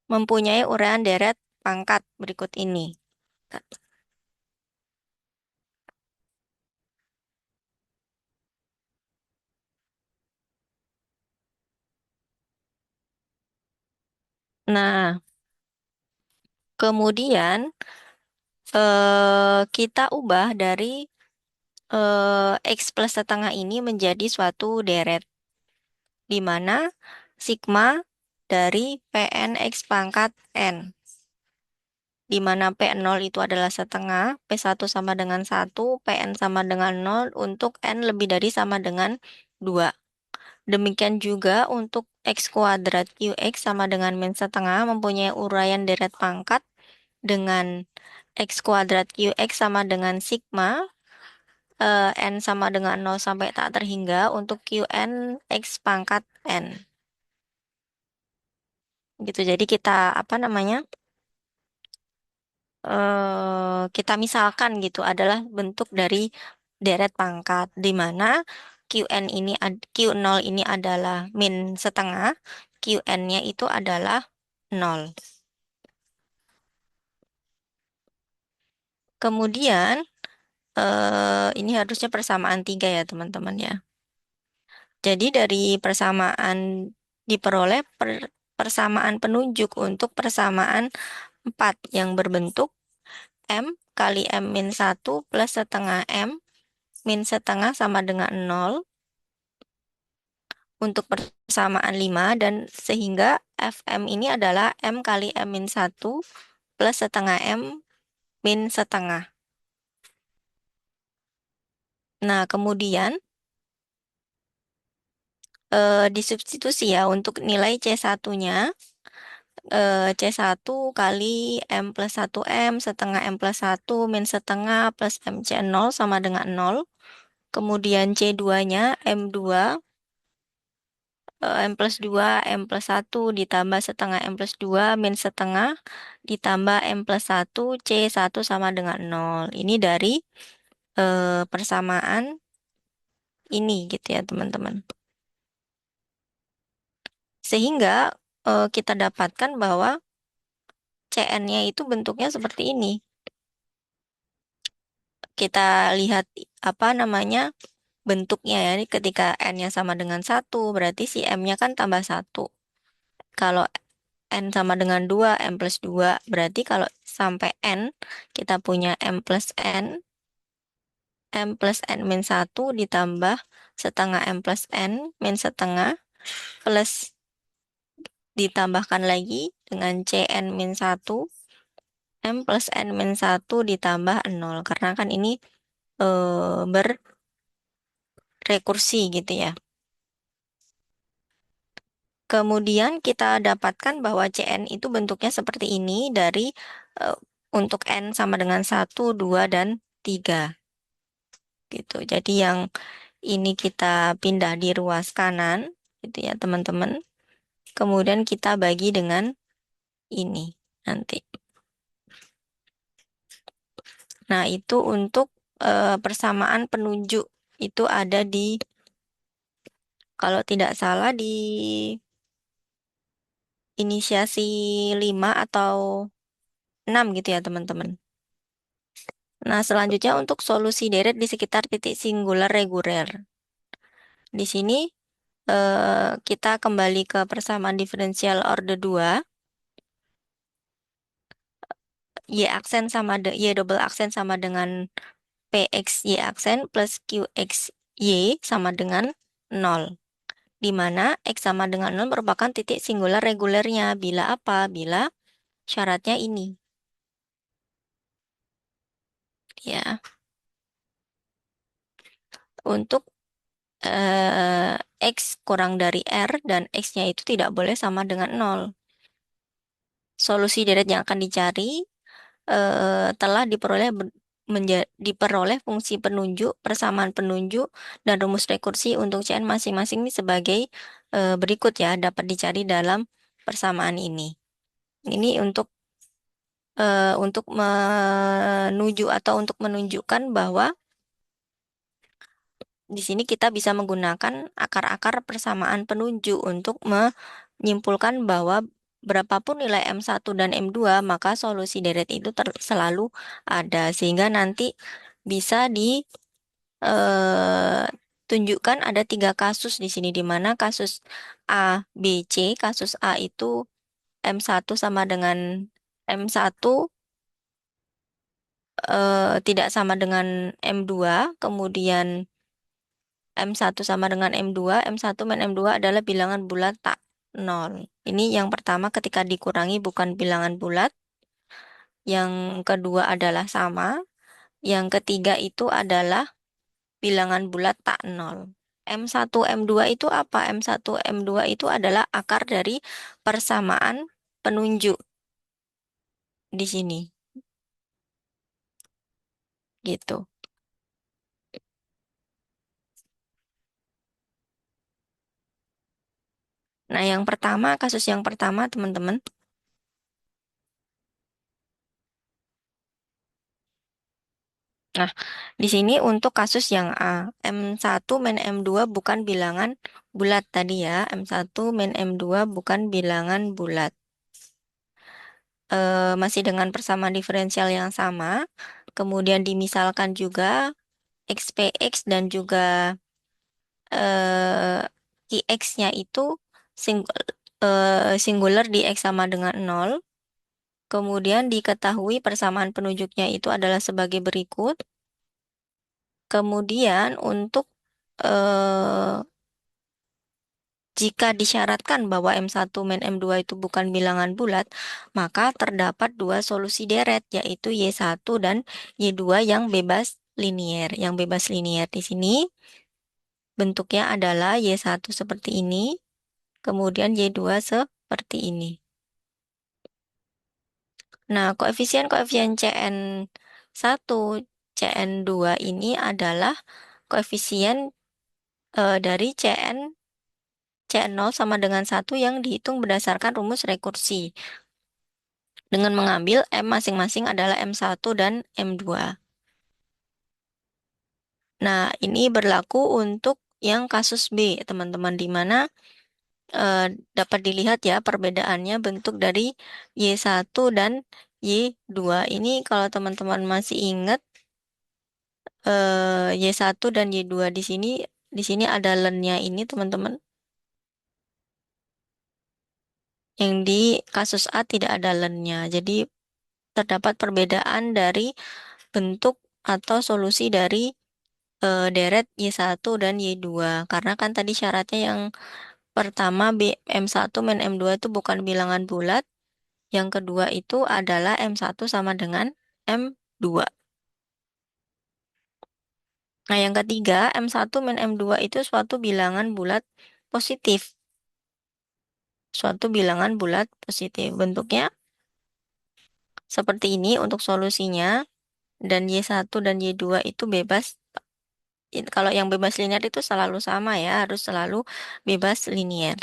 mempunyai uraian deret pangkat berikut ini. Nah, kemudian kita ubah dari X plus setengah ini menjadi suatu deret, di mana sigma dari Pn X pangkat N, di mana P0 itu adalah setengah, P1 sama dengan 1, Pn sama dengan 0 untuk N lebih dari sama dengan 2. Demikian juga untuk X kuadrat Qx sama dengan min setengah mempunyai uraian deret pangkat dengan X kuadrat Qx sama dengan sigma N sama dengan 0 sampai tak terhingga untuk Qn X pangkat N. Gitu. Jadi kita apa namanya? Kita misalkan gitu adalah bentuk dari deret pangkat di mana Q0 ini adalah min setengah, Qn-nya itu adalah 0. Kemudian ini harusnya persamaan 3 ya teman-teman ya. Jadi dari persamaan diperoleh persamaan penunjuk untuk persamaan 4 yang berbentuk M kali M min 1 plus setengah M min setengah sama dengan 0 untuk persamaan 5 dan sehingga Fm ini adalah M kali M min 1 plus setengah M min setengah. Nah, kemudian disubstitusi ya untuk nilai C1-nya C1 kali M plus 1M setengah M plus 1 min setengah plus MC0 sama dengan 0. Kemudian C2-nya M2 M plus 2 M plus 1 ditambah setengah M plus 2 min setengah ditambah M plus 1 C1 sama dengan 0. Ini dari persamaan ini gitu ya teman-teman. Sehingga kita dapatkan bahwa CN-nya itu bentuknya seperti ini. Kita lihat apa namanya bentuknya ya. Ketika N-nya sama dengan 1, berarti si M-nya kan tambah 1. Kalau N sama dengan 2, M plus 2. Berarti kalau sampai N, kita punya M plus N, M plus N min 1 ditambah setengah M plus N min setengah, plus ditambahkan lagi dengan Cn min 1, M plus N min 1 ditambah 0. Karena kan ini berrekursi gitu ya. Kemudian kita dapatkan bahwa Cn itu bentuknya seperti ini dari eh, untuk N sama dengan 1, 2, dan 3 gitu. Jadi yang ini kita pindah di ruas kanan gitu ya teman-teman. Kemudian kita bagi dengan ini nanti. Nah, itu untuk persamaan penunjuk itu ada di, kalau tidak salah, di inisiasi 5 atau 6 gitu ya teman-teman. Nah, selanjutnya untuk solusi deret di sekitar titik singular reguler. Di sini kita kembali ke persamaan diferensial order 2. Y aksen sama Y double aksen sama dengan PX Y aksen plus QX Y sama dengan 0. Di mana X sama dengan 0 merupakan titik singular regulernya. Bila apa? Bila syaratnya ini. Ya, untuk X kurang dari R dan X-nya itu tidak boleh sama dengan 0. Solusi deret yang akan dicari telah diperoleh fungsi penunjuk, persamaan penunjuk, dan rumus rekursi untuk Cn masing-masing ini sebagai berikut ya, dapat dicari dalam persamaan ini. Ini untuk menuju atau untuk menunjukkan bahwa di sini kita bisa menggunakan akar-akar persamaan penunjuk untuk menyimpulkan bahwa berapapun nilai M1 dan M2, maka solusi deret itu selalu ada. Sehingga nanti bisa tunjukkan ada 3 kasus di sini, di mana kasus A, B, C. Kasus A itu M1 sama dengan M1 tidak sama dengan M2, kemudian M1 sama dengan M2, M1 min M2 adalah bilangan bulat tak nol. Ini yang pertama ketika dikurangi bukan bilangan bulat. Yang kedua adalah sama. Yang ketiga itu adalah bilangan bulat tak nol. M1, M2 itu apa? M1, M2 itu adalah akar dari persamaan penunjuk di sini. Gitu. Nah, yang pertama, kasus yang pertama, teman-teman. Nah, di sini untuk kasus yang A, M1 min M2 bukan bilangan bulat tadi ya. M1 min M2 bukan bilangan bulat. Masih dengan persamaan diferensial yang sama. Kemudian dimisalkan juga XPX dan juga QX-nya itu sing- singular di X sama dengan 0. Kemudian diketahui persamaan penunjuknya itu adalah sebagai berikut. Kemudian untuk eh, jika disyaratkan bahwa M1 min M2 itu bukan bilangan bulat, maka terdapat 2 solusi deret, yaitu Y1 dan Y2 yang bebas linier. Yang bebas linier di sini bentuknya adalah Y1 seperti ini, kemudian Y2 seperti ini. Nah, koefisien-koefisien Cn1, Cn2 ini adalah koefisien dari Cn0 sama dengan 1 yang dihitung berdasarkan rumus rekursi dengan mengambil M masing-masing adalah M1 dan M2. Nah, ini berlaku untuk yang kasus B, teman-teman, di mana eh, dapat dilihat ya perbedaannya bentuk dari Y1 dan Y2. Ini kalau teman-teman masih ingat Y1 dan Y2 di sini ada lennya ini, teman-teman. Yang di kasus A tidak ada lennya. Jadi terdapat perbedaan dari bentuk atau solusi dari deret Y1 dan Y2. Karena kan tadi syaratnya yang pertama M1 min M2 itu bukan bilangan bulat. Yang kedua itu adalah M1 sama dengan M2. Nah, yang ketiga, M1 min M2 itu suatu bilangan bulat positif. Suatu bilangan bulat positif. Bentuknya seperti ini untuk solusinya. Dan Y1 dan Y2 itu bebas. Kalau yang bebas linear itu selalu sama ya, harus selalu bebas linear.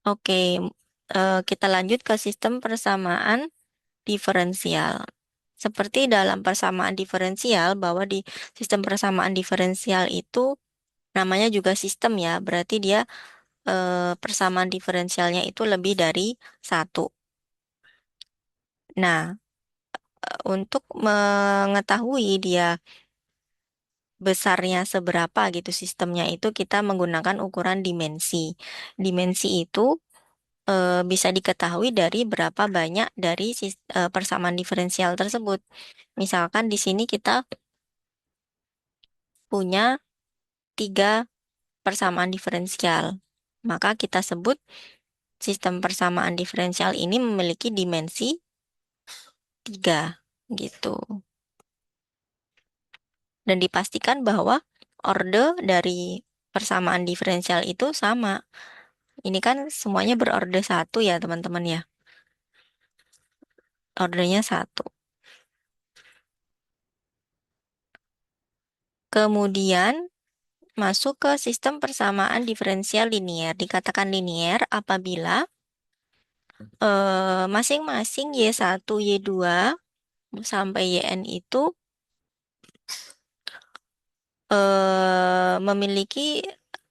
Oke, kita lanjut ke sistem persamaan diferensial. Seperti dalam persamaan diferensial, bahwa di sistem persamaan diferensial itu namanya juga sistem ya, berarti dia persamaan diferensialnya itu lebih dari satu. Nah, untuk mengetahui dia besarnya seberapa gitu sistemnya itu kita menggunakan ukuran dimensi. Dimensi itu bisa diketahui dari berapa banyak dari persamaan diferensial tersebut. Misalkan di sini kita punya tiga persamaan diferensial. Maka kita sebut sistem persamaan diferensial ini memiliki dimensi tiga gitu. Dan dipastikan bahwa orde dari persamaan diferensial itu sama. Ini kan semuanya berorde satu ya teman-teman ya. Ordenya satu. Kemudian masuk ke sistem persamaan diferensial linier. Dikatakan linier apabila masing-masing Y1, Y2 sampai YN itu memiliki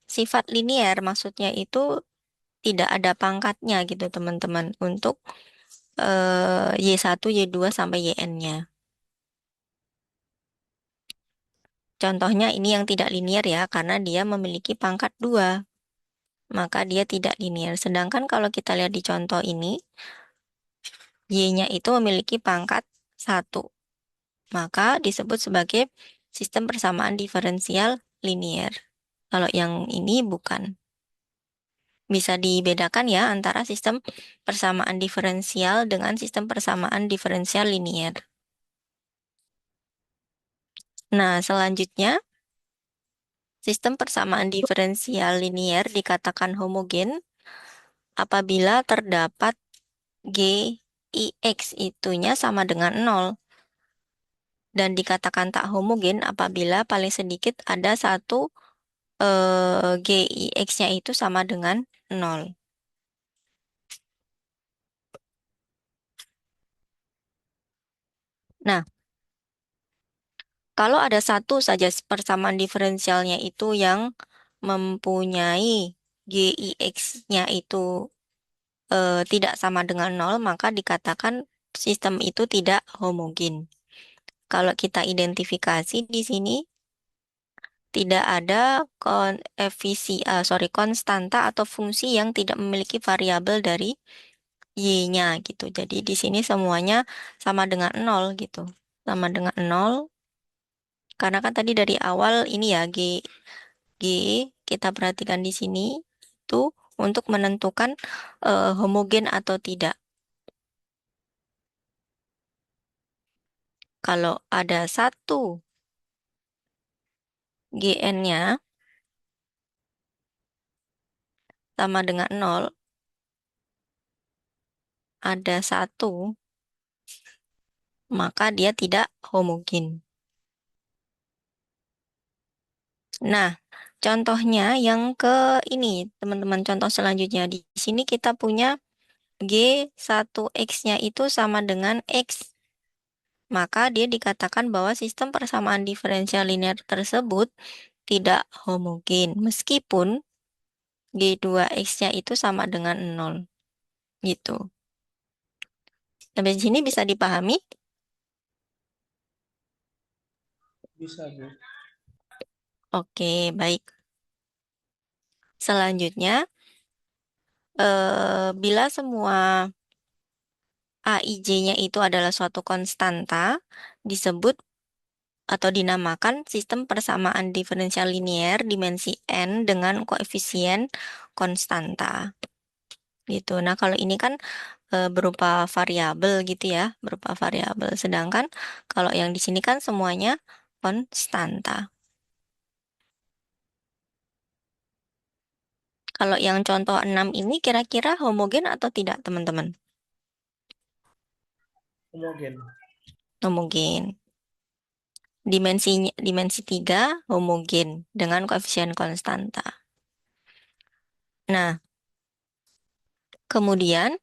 sifat linier. Maksudnya itu tidak ada pangkatnya gitu teman-teman untuk Y1, Y2 sampai YN-nya. Contohnya ini yang tidak linier ya, karena dia memiliki pangkat 2, maka dia tidak linier. Sedangkan kalau kita lihat di contoh ini, Y-nya itu memiliki pangkat 1, maka disebut sebagai sistem persamaan diferensial linier. Kalau yang ini bukan. Bisa dibedakan ya antara sistem persamaan diferensial dengan sistem persamaan diferensial linier. Nah, selanjutnya, sistem persamaan diferensial linier dikatakan homogen apabila terdapat G I X itunya sama dengan 0 dan dikatakan tak homogen apabila paling sedikit ada satu G I X-nya itu sama dengan 0. Nah, kalau ada satu saja persamaan diferensialnya itu yang mempunyai G I X-nya itu tidak sama dengan 0, maka dikatakan sistem itu tidak homogen. Kalau kita identifikasi di sini tidak ada konstanta atau fungsi yang tidak memiliki variabel dari y-nya gitu. Jadi di sini semuanya sama dengan 0 gitu. Sama dengan 0 karena kan tadi dari awal ini ya G kita perhatikan di sini itu untuk menentukan homogen atau tidak. Kalau ada satu GN-nya sama dengan 0, ada satu, maka dia tidak homogen. Nah, contohnya yang ke ini, teman-teman, contoh selanjutnya. Di sini kita punya G1X-nya itu sama dengan X. Maka dia dikatakan bahwa sistem persamaan diferensial linear tersebut tidak homogen. Meskipun G2X-nya itu sama dengan 0. Gitu. Sampai sini bisa dipahami? Bisa, Bu. Oke, baik. Selanjutnya, bila semua AIJ-nya itu adalah suatu konstanta, disebut atau dinamakan sistem persamaan diferensial linear dimensi n dengan koefisien konstanta. Gitu. Nah, kalau ini kan berupa variabel gitu ya, berupa variabel. Sedangkan kalau yang di sini kan semuanya konstanta. Kalau yang contoh 6 ini kira-kira homogen atau tidak, teman-teman? Homogen. Homogen. Dimensi 3 homogen dengan koefisien konstanta. Nah, kemudian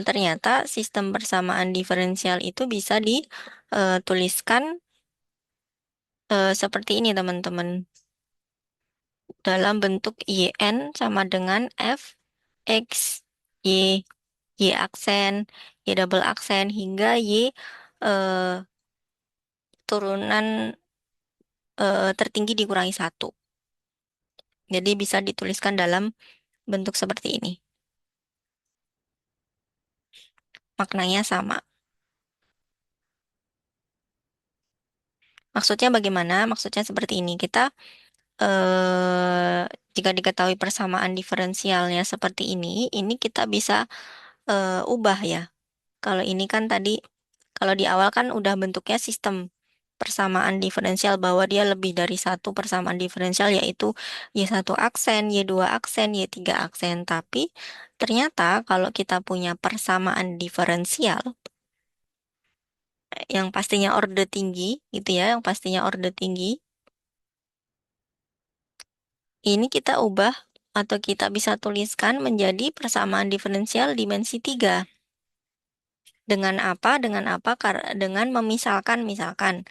ternyata sistem persamaan diferensial itu bisa dituliskan seperti ini, teman-teman. Dalam bentuk YN sama dengan F, X, Y, Y aksen, Y double aksen, hingga Y turunan tertinggi dikurangi satu. Jadi bisa dituliskan dalam bentuk seperti ini. Maknanya sama. Maksudnya bagaimana? Maksudnya seperti ini. Kita jika diketahui persamaan diferensialnya seperti ini kita bisa ubah ya. Kalau ini kan tadi, kalau di awal kan udah bentuknya sistem persamaan diferensial bahwa dia lebih dari satu persamaan diferensial yaitu Y1 aksen, Y2 aksen, Y3 aksen. Tapi ternyata kalau kita punya persamaan diferensial yang pastinya order tinggi gitu ya, yang pastinya order tinggi, ini kita ubah atau kita bisa tuliskan menjadi persamaan diferensial dimensi 3. Dengan apa? Dengan apa? Dengan memisalkan, misalkan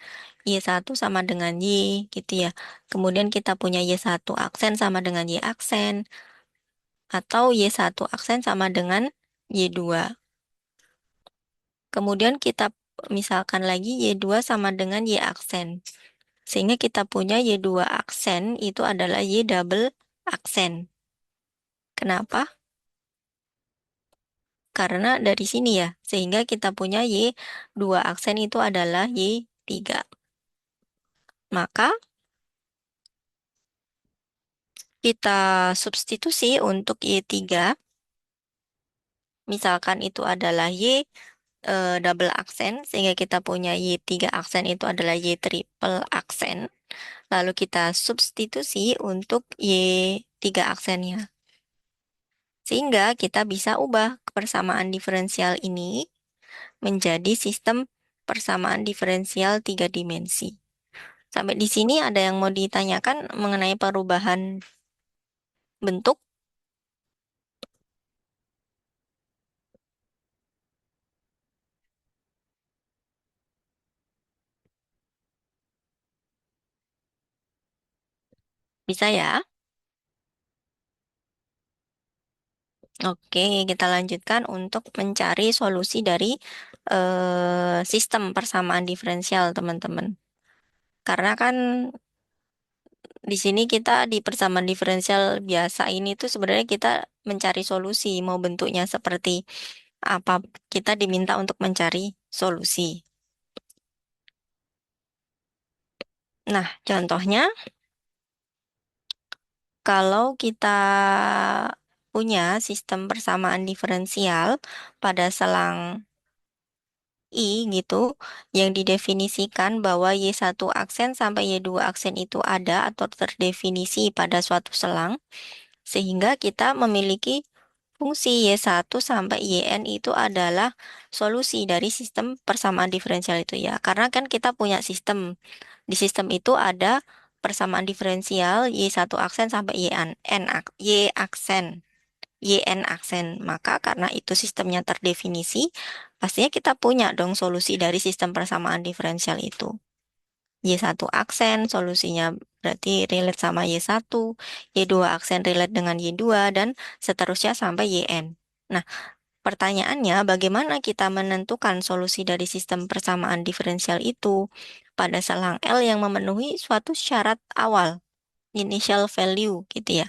Y1 sama dengan Y, gitu ya. Kemudian kita punya Y1 aksen sama dengan Y aksen, atau Y1 aksen sama dengan Y2. Kemudian kita misalkan lagi Y2 sama dengan Y aksen. Sehingga kita punya Y2 aksen itu adalah Y double aksen. Kenapa? Karena dari sini ya, sehingga kita punya Y2 aksen itu adalah Y3. Maka kita substitusi untuk Y3, misalkan itu adalah Y double aksen, sehingga kita punya Y3 aksen itu adalah Y triple aksen. Lalu kita substitusi untuk Y3 aksennya. Sehingga kita bisa ubah persamaan diferensial ini menjadi sistem persamaan diferensial 3 dimensi. Sampai di sini ada yang mau ditanyakan mengenai perubahan bentuk? Bisa ya? Oke, kita lanjutkan untuk mencari solusi dari sistem persamaan diferensial, teman-teman. Karena kan di sini kita di persamaan diferensial biasa ini tuh sebenarnya kita mencari solusi, mau bentuknya seperti apa, kita diminta untuk mencari solusi. Nah, contohnya kalau kita punya sistem persamaan diferensial pada selang I gitu, yang didefinisikan bahwa Y1 aksen sampai Y2 aksen itu ada atau terdefinisi pada suatu selang, sehingga kita memiliki fungsi Y1 sampai Yn itu adalah solusi dari sistem persamaan diferensial itu ya. Karena kan kita punya sistem, di sistem itu ada persamaan diferensial Y1 aksen sampai Y aksen. YN aksen. Maka karena itu sistemnya terdefinisi, pastinya kita punya dong solusi dari sistem persamaan diferensial itu. Y1 aksen, solusinya berarti relate sama Y1, Y2 aksen relate dengan Y2, dan seterusnya sampai YN. Nah, pertanyaannya bagaimana kita menentukan solusi dari sistem persamaan diferensial itu pada selang L yang memenuhi suatu syarat awal, initial value gitu ya.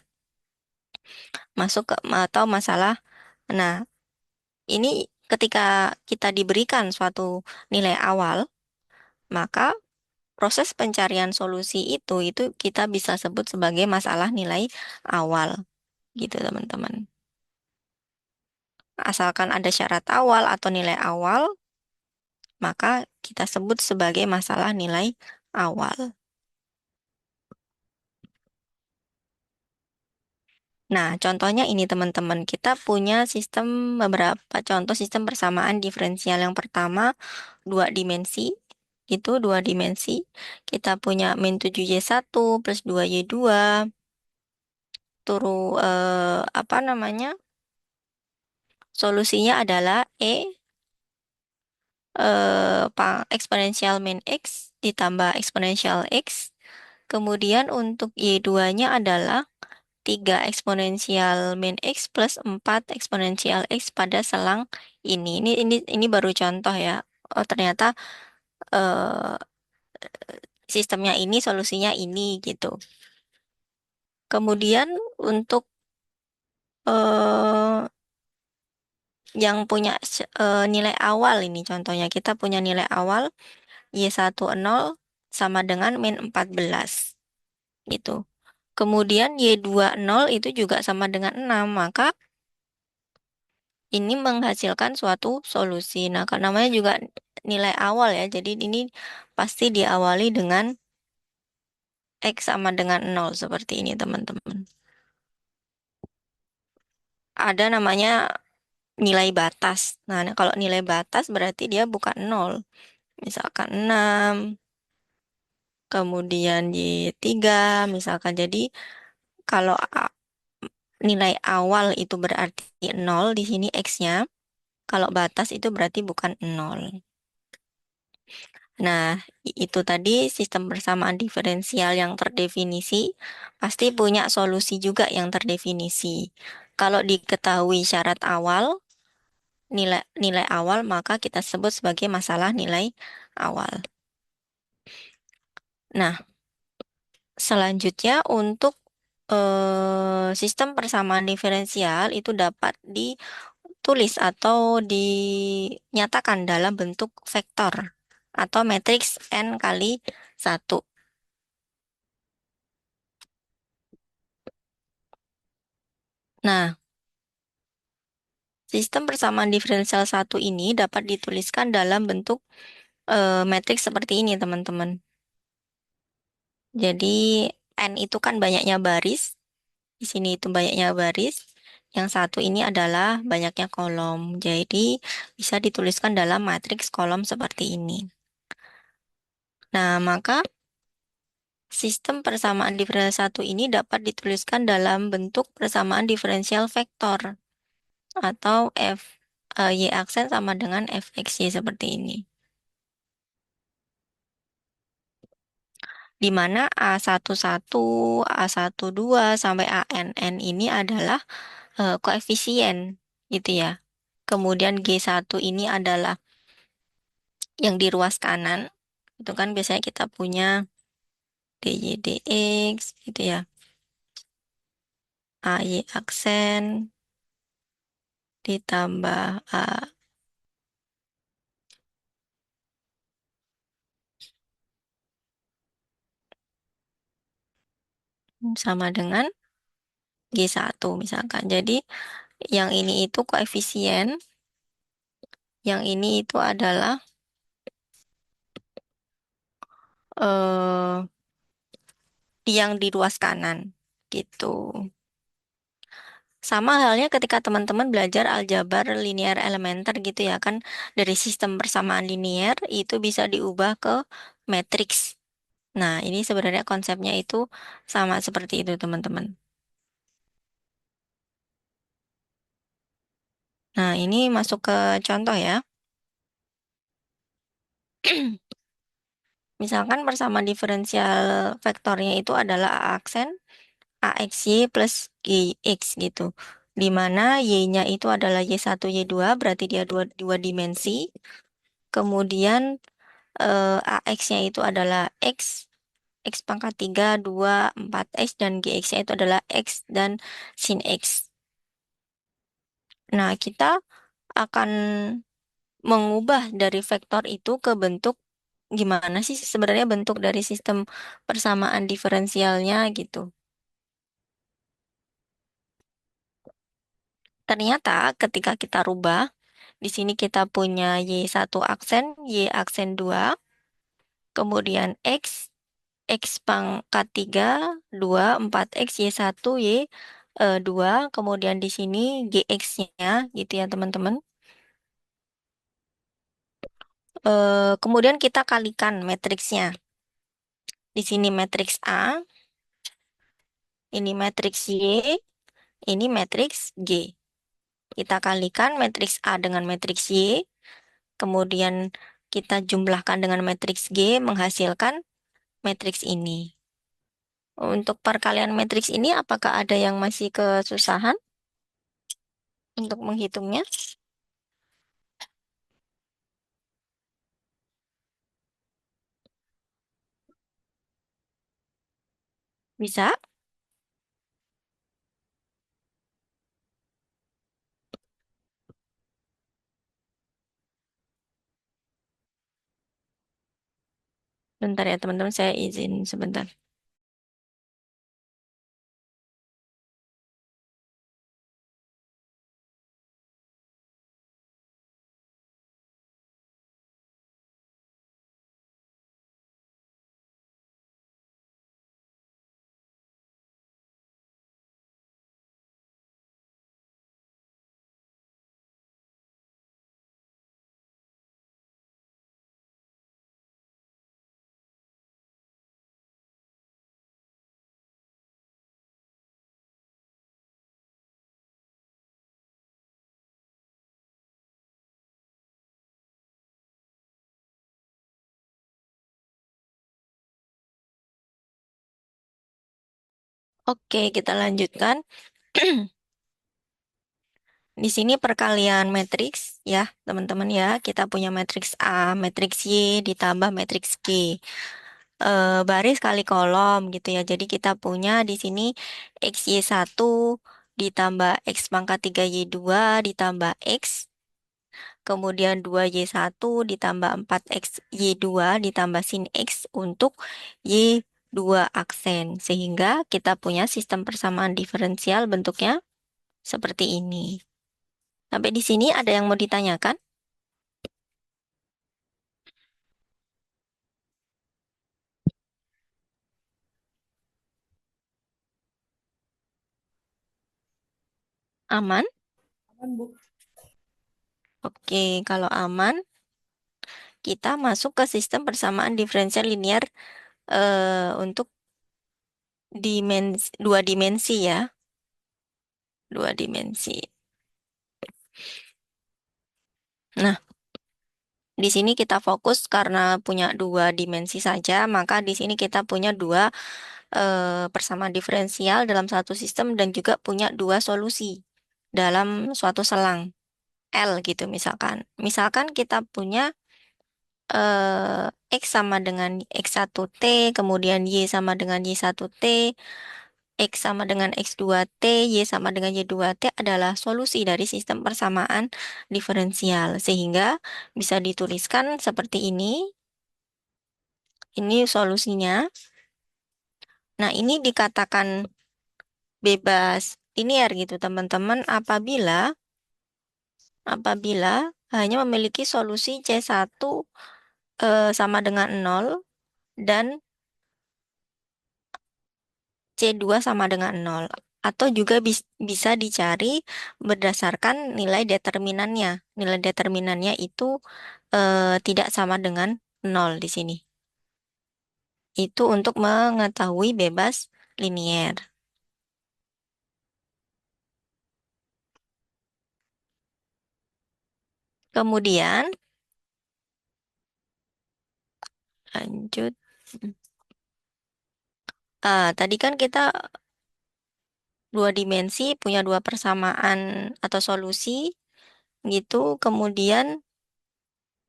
masuk ke atau masalah. Nah, ini ketika kita diberikan suatu nilai awal, maka proses pencarian solusi itu kita bisa sebut sebagai masalah nilai awal, gitu teman-teman. Asalkan ada syarat awal atau nilai awal, maka kita sebut sebagai masalah nilai awal. Nah, contohnya ini teman-teman, kita punya sistem beberapa contoh sistem persamaan diferensial. Yang pertama, dua dimensi, itu dua dimensi. Kita punya min 7Y1 plus 2Y2, turu apa namanya? Solusinya adalah eksponensial min X ditambah eksponensial X. Kemudian untuk Y2-nya adalah 3 eksponensial min X plus 4 eksponensial X pada selang ini. Ini baru contoh ya. Oh, ternyata eh, sistemnya ini, solusinya ini gitu. Kemudian untuk eh, yang punya nilai awal ini contohnya, kita punya nilai awal Y10 sama dengan min 14 gitu. Kemudian Y20 itu juga sama dengan 6, maka ini menghasilkan suatu solusi. Nah, karena namanya juga nilai awal ya, jadi ini pasti diawali dengan X sama dengan 0 seperti ini teman-teman. Ada namanya nilai batas. Nah, kalau nilai batas berarti dia bukan 0. Misalkan 6, kemudian Y3, misalkan. Jadi, kalau nilai awal itu berarti 0, di sini X-nya. Kalau batas itu berarti bukan 0. Nah, itu tadi sistem persamaan diferensial yang terdefinisi pasti punya solusi juga yang terdefinisi. Kalau diketahui syarat awal, nilai nilai awal, maka kita sebut sebagai masalah nilai awal. Nah, selanjutnya untuk sistem persamaan diferensial itu dapat ditulis atau dinyatakan dalam bentuk vektor atau matriks n kali 1. Nah, sistem persamaan diferensial satu ini dapat dituliskan dalam bentuk matriks seperti ini, teman-teman. Jadi, n itu kan banyaknya baris, di sini itu banyaknya baris. Yang satu ini adalah banyaknya kolom. Jadi, bisa dituliskan dalam matriks kolom seperti ini. Nah, maka sistem persamaan diferensial satu ini dapat dituliskan dalam bentuk persamaan diferensial vektor atau y aksen sama dengan fxy seperti ini. Di mana A11, A12 sampai ANN ini adalah koefisien gitu ya. Kemudian G1 ini adalah yang di ruas kanan. Itu kan biasanya kita punya DY DX gitu ya. AY aksen ditambah A sama dengan G1 misalkan. Jadi yang ini itu koefisien, yang ini itu adalah eh yang di ruas kanan gitu. Sama halnya ketika teman-teman belajar aljabar linear elementer gitu ya kan, dari sistem persamaan linear itu bisa diubah ke matriks. Nah, ini sebenarnya konsepnya itu sama seperti itu teman-teman. Nah, ini masuk ke contoh ya. Misalkan persamaan diferensial vektornya itu adalah A aksen AXY plus GX gitu. Di mana Y-nya itu adalah Y1, Y2, berarti dia dua dimensi. Kemudian AX-nya itu adalah X, X pangkat 3, 2, 4X, dan GX-nya itu adalah X dan sin X. Nah, kita akan mengubah dari vektor itu ke bentuk gimana sih sebenarnya bentuk dari sistem persamaan diferensialnya gitu. Ternyata ketika kita rubah, di sini kita punya Y1 aksen, Y aksen 2, kemudian X pangkat 3, 2, 4X, Y1, Y 2, kemudian di sini GX-nya gitu ya teman-teman. Kemudian kita kalikan matriksnya. Di sini matriks A, ini matriks Y, ini matriks G. Kita kalikan matriks A dengan matriks Y, kemudian kita jumlahkan dengan matriks G, menghasilkan matriks ini. Untuk perkalian matriks ini, apakah ada yang masih kesusahan untuk menghitungnya? Bisa? Bentar ya teman-teman, saya izin sebentar. Oke, kita lanjutkan. Di sini perkalian matriks ya, teman-teman ya. Kita punya matriks A, matriks Y ditambah matriks G. Baris kali kolom gitu ya. Jadi kita punya di sini XY1 ditambah X pangkat 3 Y2 ditambah X, kemudian 2Y1 ditambah 4X Y2 ditambah sin X untuk Y2 aksen. Sehingga kita punya sistem persamaan diferensial bentuknya seperti ini. Sampai di sini ada yang mau ditanyakan? Aman? Aman, Bu. Oke, kalau aman, kita masuk ke sistem persamaan diferensial linear untuk dua dimensi ya, dua dimensi. Nah, di sini kita fokus karena punya dua dimensi saja, maka di sini kita punya dua persamaan diferensial dalam satu sistem dan juga punya dua solusi dalam suatu selang L gitu misalkan. Misalkan kita punya X sama dengan X1T, kemudian Y sama dengan Y1T, X sama dengan X2T, Y sama dengan Y2T adalah solusi dari sistem persamaan diferensial. Sehingga bisa dituliskan seperti ini. Ini solusinya. Nah, ini dikatakan bebas linear gitu, teman-teman, apabila hanya memiliki solusi C1 sama dengan 0 dan C2 sama dengan 0. Atau juga bisa dicari berdasarkan nilai determinannya. Nilai determinannya itu tidak sama dengan 0 di sini. Itu untuk mengetahui bebas linier. Kemudian, lanjut. Tadi kan kita dua dimensi, punya dua persamaan atau solusi, gitu. Kemudian,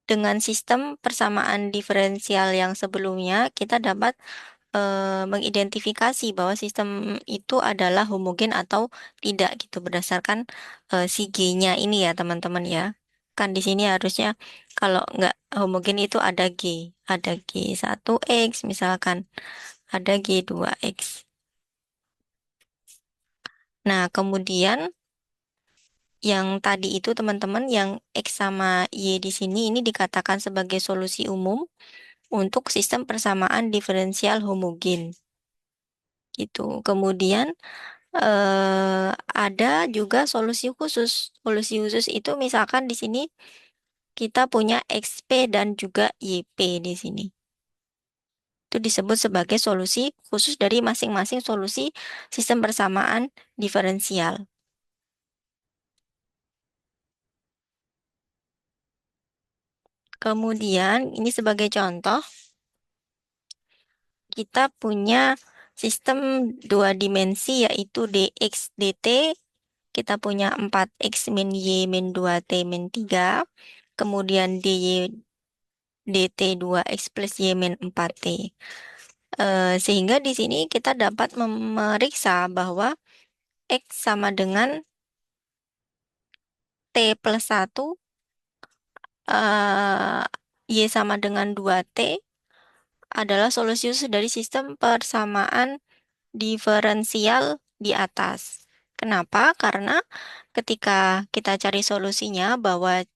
dengan sistem persamaan diferensial yang sebelumnya, kita dapat mengidentifikasi bahwa sistem itu adalah homogen atau tidak gitu berdasarkan si G-nya ini ya teman-teman ya. Kan di sini harusnya kalau nggak homogen itu ada G1X misalkan, ada G2X. Nah, kemudian yang tadi itu teman-teman yang X sama Y di sini ini dikatakan sebagai solusi umum untuk sistem persamaan diferensial homogen gitu. Kemudian ada juga solusi khusus. Solusi khusus itu misalkan di sini kita punya XP dan juga YP di sini. Itu disebut sebagai solusi khusus dari masing-masing solusi sistem persamaan diferensial. Kemudian ini sebagai contoh kita punya sistem dua dimensi yaitu dx dt. Kita punya 4x min y min 2t min 3. Kemudian dy dt 2x plus y min 4t. Sehingga di sini kita dapat memeriksa bahwa x sama dengan t plus 1, eh, y sama dengan 2t adalah solusi dari sistem persamaan diferensial di atas. Kenapa? Karena ketika kita cari solusinya bahwa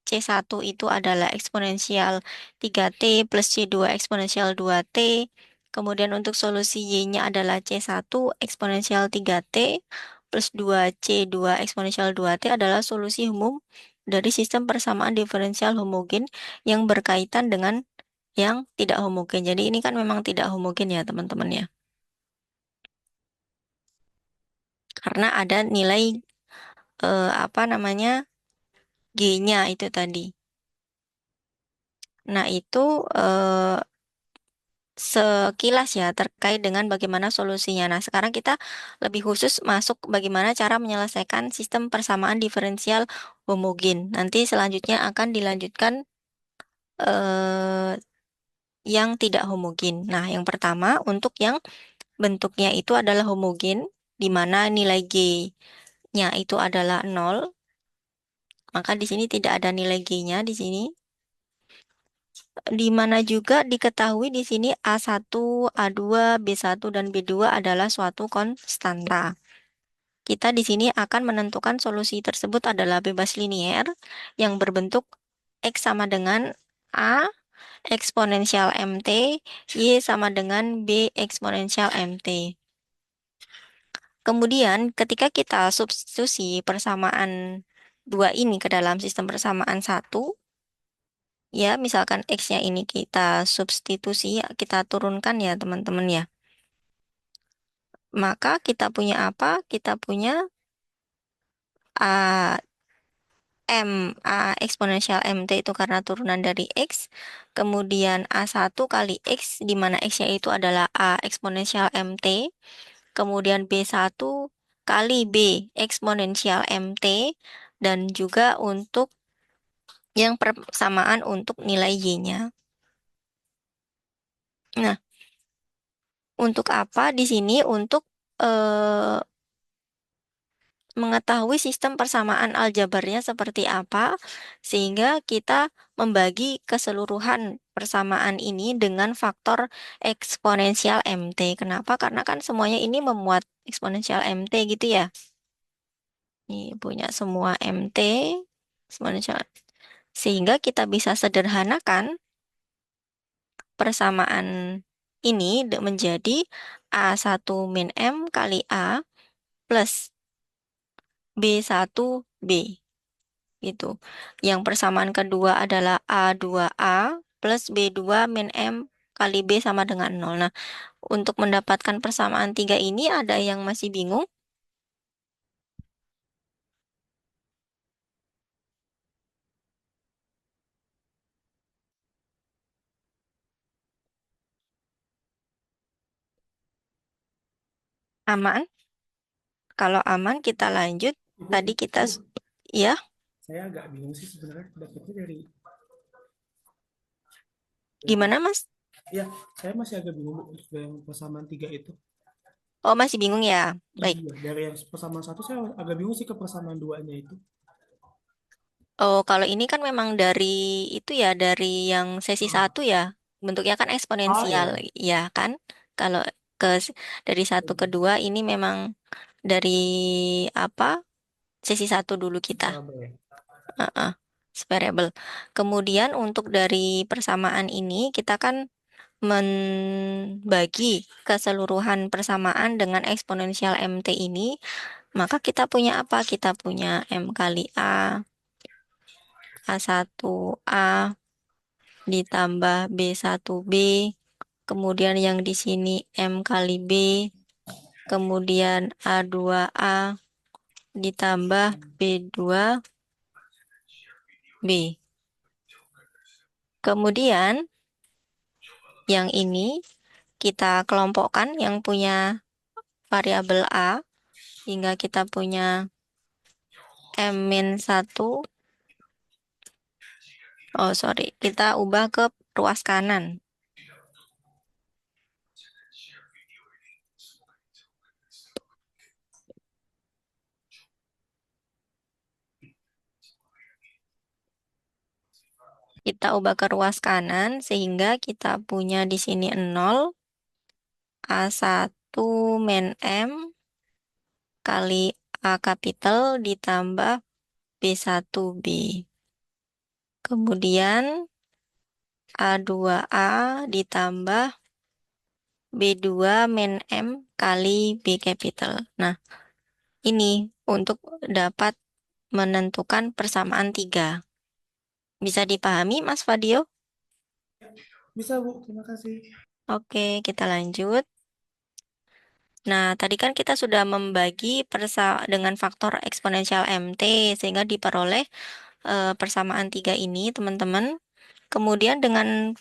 C1 itu adalah eksponensial 3T plus C2 eksponensial 2T. Kemudian untuk solusi Y-nya adalah C1 eksponensial 3T plus 2C2 eksponensial 2T adalah solusi umum dari sistem persamaan diferensial homogen yang berkaitan dengan yang tidak homogen. Jadi ini kan memang tidak homogen ya teman-teman ya. Karena ada nilai apa namanya G-nya itu tadi. Nah, itu sekilas ya terkait dengan bagaimana solusinya. Nah, sekarang kita lebih khusus masuk bagaimana cara menyelesaikan sistem persamaan diferensial homogen. Nanti selanjutnya akan dilanjutkan eh, yang tidak homogen. Nah, yang pertama untuk yang bentuknya itu adalah homogen, di mana nilai G-nya itu adalah 0, maka di sini tidak ada nilai G-nya di sini. Di mana juga diketahui di sini A1, A2, B1, dan B2 adalah suatu konstanta. Kita di sini akan menentukan solusi tersebut adalah bebas linier yang berbentuk X sama dengan A eksponensial MT, Y sama dengan B eksponensial MT. Kemudian ketika kita substitusi persamaan dua ini ke dalam sistem persamaan satu, ya, misalkan X-nya ini kita substitusi, ya, kita turunkan ya teman-teman ya. Maka kita punya apa? Kita punya A, A eksponensial MT itu karena turunan dari X. Kemudian A1 kali X, di mana X-nya itu adalah A eksponensial MT. Kemudian B1 kali B eksponensial MT. Dan juga untuk yang persamaan untuk nilai Y-nya. Nah, untuk apa di sini? Untuk eh, mengetahui sistem persamaan aljabarnya seperti apa, sehingga kita membagi keseluruhan persamaan ini dengan faktor eksponensial MT. Kenapa? Karena kan semuanya ini memuat eksponensial MT gitu ya. Ini punya semua MT, eksponensial. Sehingga kita bisa sederhanakan persamaan ini menjadi A1 min M kali A plus B1B gitu. Yang persamaan kedua adalah A2A plus B2 min M kali B sama dengan 0. Nah, untuk mendapatkan persamaan tiga ini ada yang masih bingung? Aman? Kalau aman kita lanjut. Ibu, Tadi kita ya, saya agak bingung sih sebenarnya dapetnya dari gimana Mas? Ya, saya masih agak bingung Bu, yang persamaan tiga itu. Oh, masih bingung ya? Baik. Iya, dari yang persamaan satu saya agak bingung sih ke persamaan duanya itu. Oh, kalau ini kan memang dari itu ya, dari yang sesi Oh, satu ya, bentuknya kan oh eksponensial, iya, ya kan? Kalau ke dari satu ke dua ini memang dari apa? Sesi satu dulu kita. variabel ya. Heeh, separable. Kemudian untuk dari persamaan ini kita kan membagi keseluruhan persamaan dengan eksponensial MT ini, maka kita punya apa? Kita punya M kali A1A ditambah B1B, kemudian yang di sini M kali B, kemudian A2A ditambah B2B. Kemudian yang ini kita kelompokkan yang punya variabel A hingga kita punya M-1. Oh, sorry. Kita ubah ke ruas kanan. Kita ubah ke ruas kanan sehingga kita punya di sini 0, A1 min M kali A kapital ditambah B1B. Kemudian A2A ditambah B2 min M kali B capital. Nah, ini untuk dapat menentukan persamaan tiga. Bisa dipahami, Mas Fadio? Bisa Bu, terima kasih. Oke, kita lanjut. Nah, tadi kan kita sudah membagi dengan faktor eksponensial MT sehingga diperoleh persamaan tiga ini, teman-teman. Kemudian dengan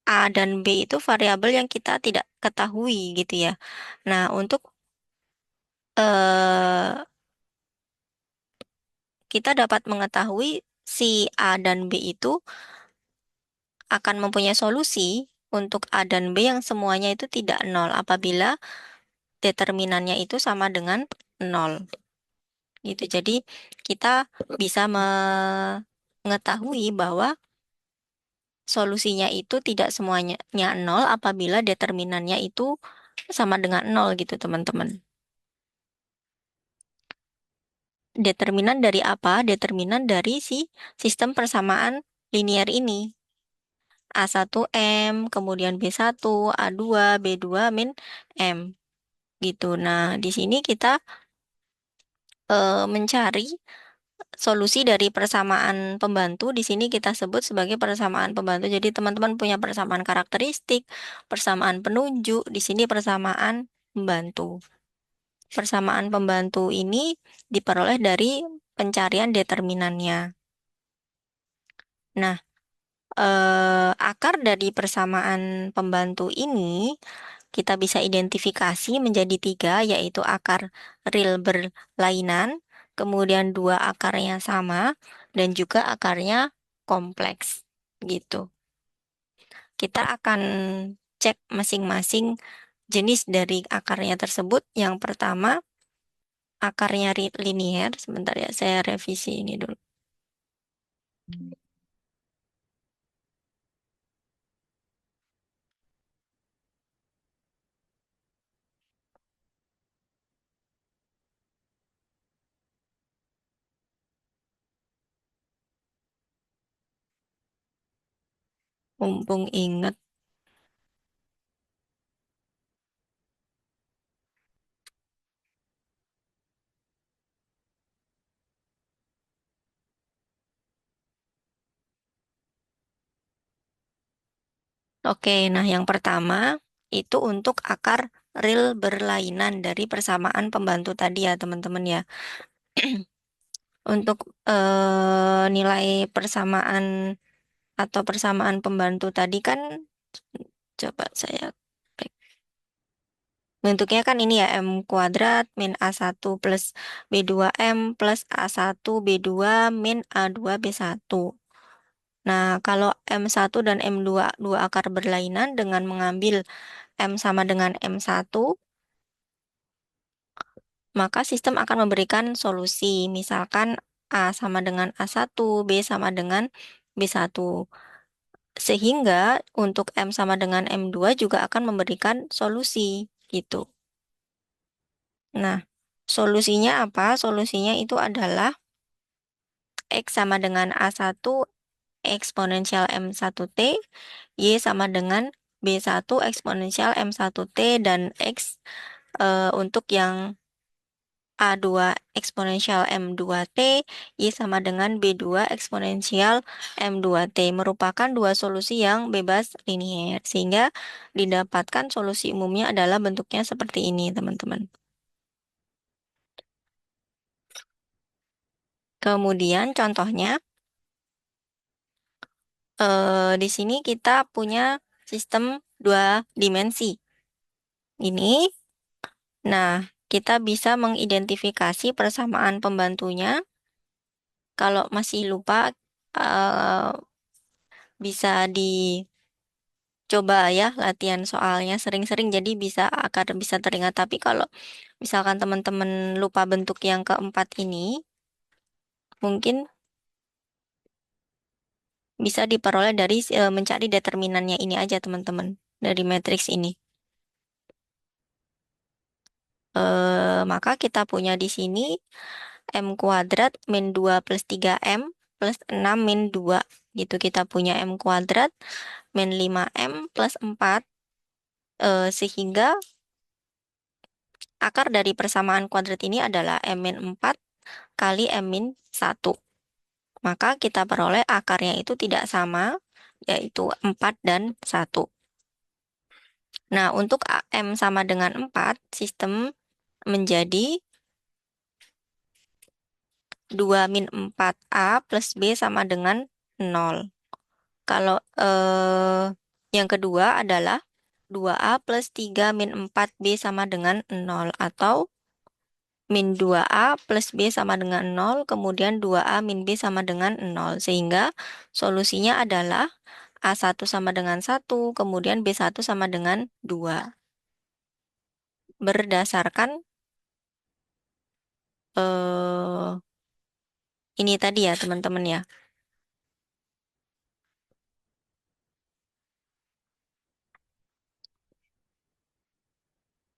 A dan B itu variabel yang kita tidak ketahui gitu ya. Nah, untuk eh, kita dapat mengetahui si A dan B itu akan mempunyai solusi untuk A dan B yang semuanya itu tidak nol apabila determinannya itu sama dengan nol. Gitu. Jadi kita bisa mengetahui bahwa solusinya itu tidak semuanya nol apabila determinannya itu sama dengan nol gitu teman-teman. Determinan dari apa? Determinan dari si sistem persamaan linier ini. A1M, kemudian B1, A2, B2, min M. Gitu. Nah, di sini kita mencari solusi dari persamaan pembantu. Di sini kita sebut sebagai persamaan pembantu. Jadi teman-teman punya persamaan karakteristik, persamaan penunjuk, di sini persamaan pembantu. Persamaan pembantu ini diperoleh dari pencarian determinannya. Nah, akar dari persamaan pembantu ini kita bisa identifikasi menjadi tiga, yaitu akar real berlainan, kemudian dua akarnya sama, dan juga akarnya kompleks. Gitu. Kita akan cek masing-masing jenis dari akarnya tersebut. Yang pertama, akarnya linier. Sebentar ya, saya revisi ini dulu. Mumpung ingat. Oke, nah yang pertama itu untuk akar real berlainan dari persamaan pembantu tadi ya teman-teman ya. Untuk nilai persamaan atau persamaan pembantu tadi kan coba saya cek. Bentuknya kan ini ya M kuadrat min A1 plus B2M plus A1 B2 min A2 B1. Nah, kalau M1 dan M2 dua akar berlainan dengan mengambil M sama dengan M1, maka sistem akan memberikan solusi. Misalkan A sama dengan A1, B sama dengan B1. Sehingga untuk M sama dengan M2 juga akan memberikan solusi gitu. Nah, solusinya apa? Solusinya itu adalah X sama dengan A1 eksponensial M1T, Y sama dengan B1 eksponensial M1T, dan X untuk yang A2 eksponensial M2T, Y sama dengan B2 eksponensial M2T merupakan dua solusi yang bebas linier, sehingga didapatkan solusi umumnya adalah bentuknya seperti ini, teman-teman. Kemudian contohnya, di sini kita punya sistem dua dimensi. Ini, nah, kita bisa mengidentifikasi persamaan pembantunya. Kalau masih lupa, eh, bisa dicoba ya latihan soalnya sering-sering jadi bisa teringat. Tapi kalau misalkan teman-teman lupa bentuk yang keempat ini, mungkin bisa diperoleh dari mencari determinannya ini aja teman-teman dari matriks ini. Maka kita punya di sini M kuadrat min 2 plus 3M plus 6 min 2. Gitu kita punya M kuadrat min 5M plus 4. Sehingga akar dari persamaan kuadrat ini adalah M min 4 kali M min 1. Maka kita peroleh akarnya itu tidak sama, yaitu 4 dan 1. Nah, untuk M sama dengan 4, sistem menjadi 2 min 4A plus B sama dengan 0. Kalau yang kedua adalah 2A plus 3 min 4B sama dengan 0. Atau min 2A plus B sama dengan 0, kemudian 2A min B sama dengan 0. Sehingga solusinya adalah A1 sama dengan 1, kemudian B1 sama dengan 2. Berdasarkan eh, ini tadi ya teman-teman ya.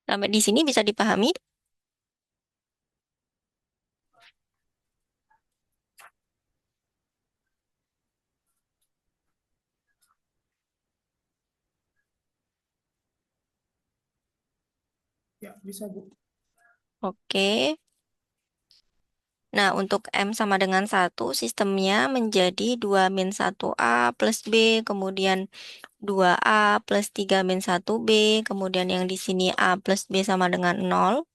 Sampai di sini bisa dipahami? Ya, bisa Bu. Oke. Nah, untuk M sama dengan 1, sistemnya menjadi 2 min 1A plus B, kemudian 2A plus 3 min 1B, kemudian yang di sini A plus B sama dengan 0,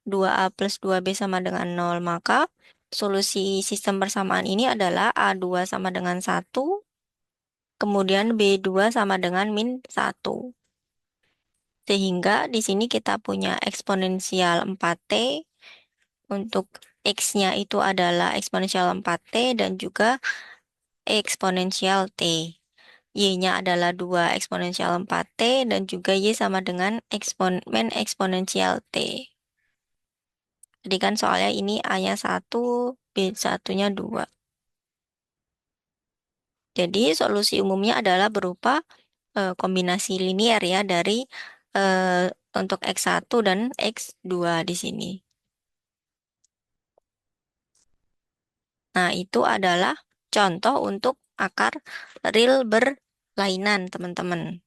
2A plus 2B sama dengan 0. Maka solusi sistem persamaan ini adalah A2 sama dengan 1, kemudian B2 sama dengan min 1. Sehingga di sini kita punya eksponensial 4T, untuk X-nya itu adalah eksponensial 4T dan juga eksponensial T. Y-nya adalah 2 eksponensial 4T dan juga Y sama dengan eksponen eksponensial T. Jadi kan soalnya ini A-nya 1, B1-nya 2. Jadi solusi umumnya adalah berupa kombinasi linear ya dari eh, untuk X1 dan X2 di sini. Nah, itu adalah contoh untuk akar real berlainan, teman-teman.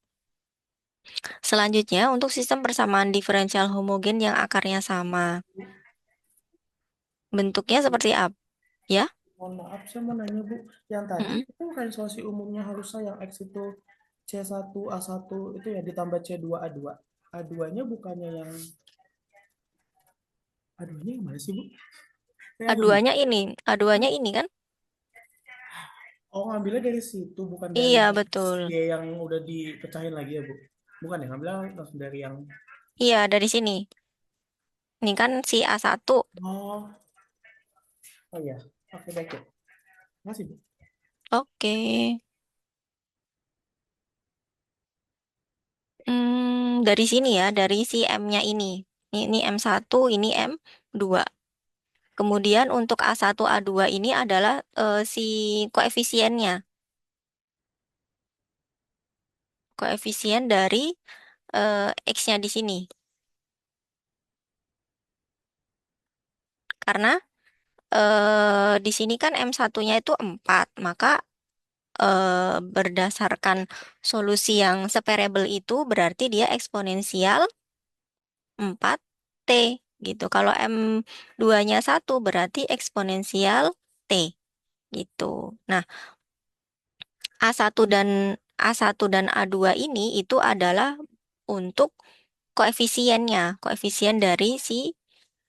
Selanjutnya, untuk sistem persamaan diferensial homogen yang akarnya sama. Bentuknya seperti apa? Ya? Mohon maaf, saya mau nanya Bu, yang tadi Mm-mm. itu kan solusi umumnya harusnya yang X itu C1 A1 itu ya ditambah C2 A2. A2-nya bukannya yang A2-nya yang mana sih Bu? Saya agak lupa. A2-nya ini kan? Oh, ngambilnya dari situ, bukan dari Iya, matriks betul. D yang udah dipecahin lagi ya Bu? Bukan ya, ngambilnya langsung dari yang... Iya, dari sini. Ini kan si A1. Oh, oh iya. Oke, baik ya. Masih Bu. Oke. Dari sini ya, dari si M-nya ini. Ini M1, ini M2. Kemudian untuk A1, A2 ini adalah si koefisiennya. Koefisien dari X-nya di sini. Karena di sini kan M1-nya itu 4, maka berdasarkan solusi yang separable itu berarti dia eksponensial 4T gitu. Kalau M2-nya 1 berarti eksponensial T gitu. Nah, A1 dan A1 dan A2 ini itu adalah untuk koefisiennya, koefisien dari si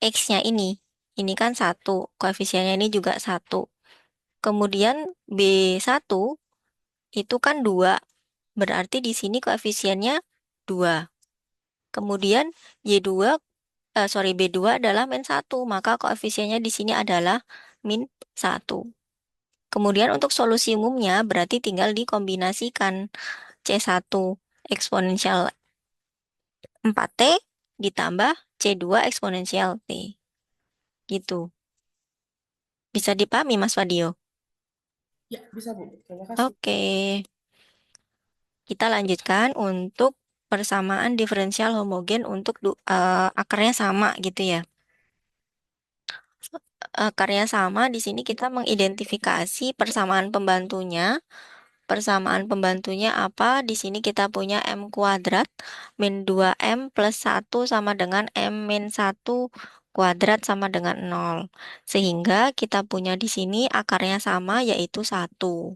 X-nya ini. Ini kan 1, koefisiennya ini juga 1. Kemudian B1 itu kan 2, berarti di sini koefisiennya 2. Kemudian B2 adalah min 1, maka koefisiennya di sini adalah min 1. Kemudian untuk solusi umumnya berarti tinggal dikombinasikan C1 eksponensial 4T ditambah C2 eksponensial T. Gitu. Bisa dipahami, Mas Fadio? Ya, bisa Bu. Terima kasih. Oke, kita lanjutkan untuk persamaan diferensial homogen untuk akarnya sama gitu ya. Akarnya sama, di sini kita mengidentifikasi persamaan pembantunya. Persamaan pembantunya apa? Di sini kita punya M kuadrat min 2M plus 1 sama dengan M min 1 kuadrat sama dengan 0. Sehingga kita punya di sini akarnya sama yaitu 1.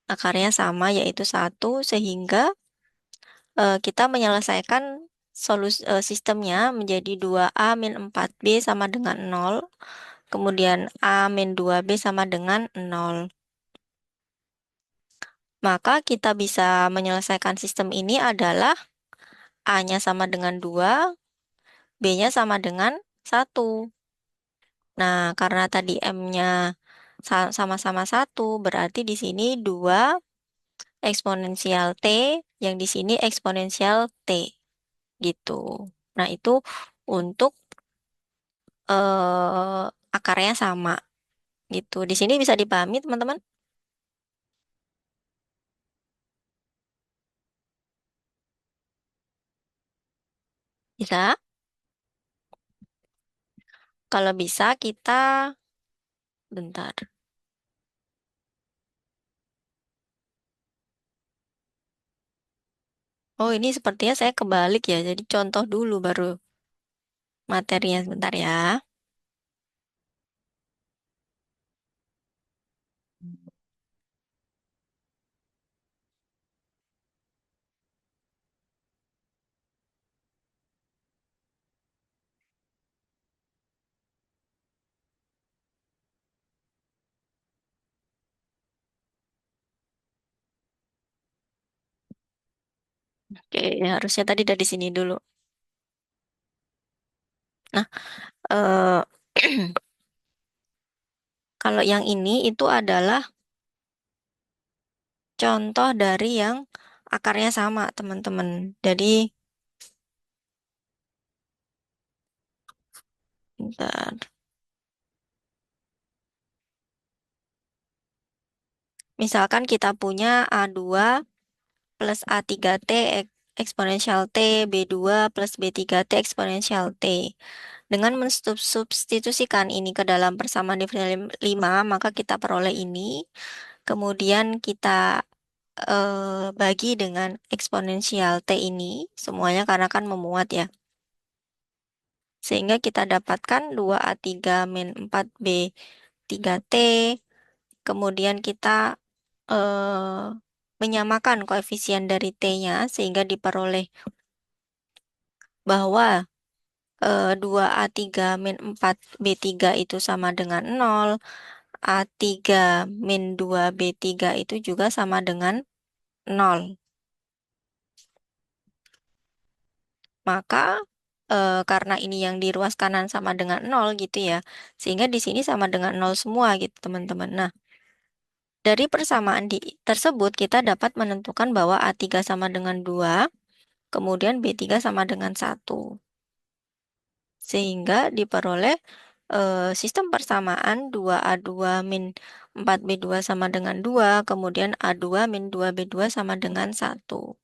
Akarnya sama yaitu 1 sehingga kita menyelesaikan sistemnya menjadi 2A min 4B sama dengan 0. Kemudian A min 2B sama dengan 0. Maka kita bisa menyelesaikan sistem ini adalah A-nya sama dengan 2, B-nya sama dengan 1. Nah, karena tadi M-nya sama-sama 1, berarti di sini 2 eksponensial T, yang di sini eksponensial T, gitu. Nah, itu untuk akarnya sama, gitu. Di sini bisa dipahami, teman-teman? Bisa? Kalau bisa, kita... Bentar. Oh, ini sepertinya saya kebalik ya. Jadi contoh dulu baru materinya sebentar ya. Oke, harusnya tadi dari sini dulu. Nah, eh, kalau yang ini itu adalah contoh dari yang akarnya sama, teman-teman. Jadi, bentar. Misalkan kita punya A2 plus A3T eksponensial T, B2 plus B3T eksponensial T. Dengan mensubstitusikan ini ke dalam persamaan diferensial 5, maka kita peroleh ini. Kemudian kita bagi dengan eksponensial T ini, semuanya karena kan memuat ya. Sehingga kita dapatkan 2A3 min 4B3T. Kemudian kita eh, menyamakan koefisien dari T-nya sehingga diperoleh bahwa 2A3 min 4B3 itu sama dengan 0, A3 min 2B3 itu juga sama dengan 0. Maka karena ini yang di ruas kanan sama dengan 0 gitu ya, sehingga di sini sama dengan 0 semua gitu teman-teman. Nah, Dari persamaan tersebut, kita dapat menentukan bahwa A3 sama dengan 2, kemudian B3 sama dengan 1. Sehingga diperoleh sistem persamaan 2A2 min 4B2 sama dengan 2, kemudian A2 min 2B2 sama dengan 1.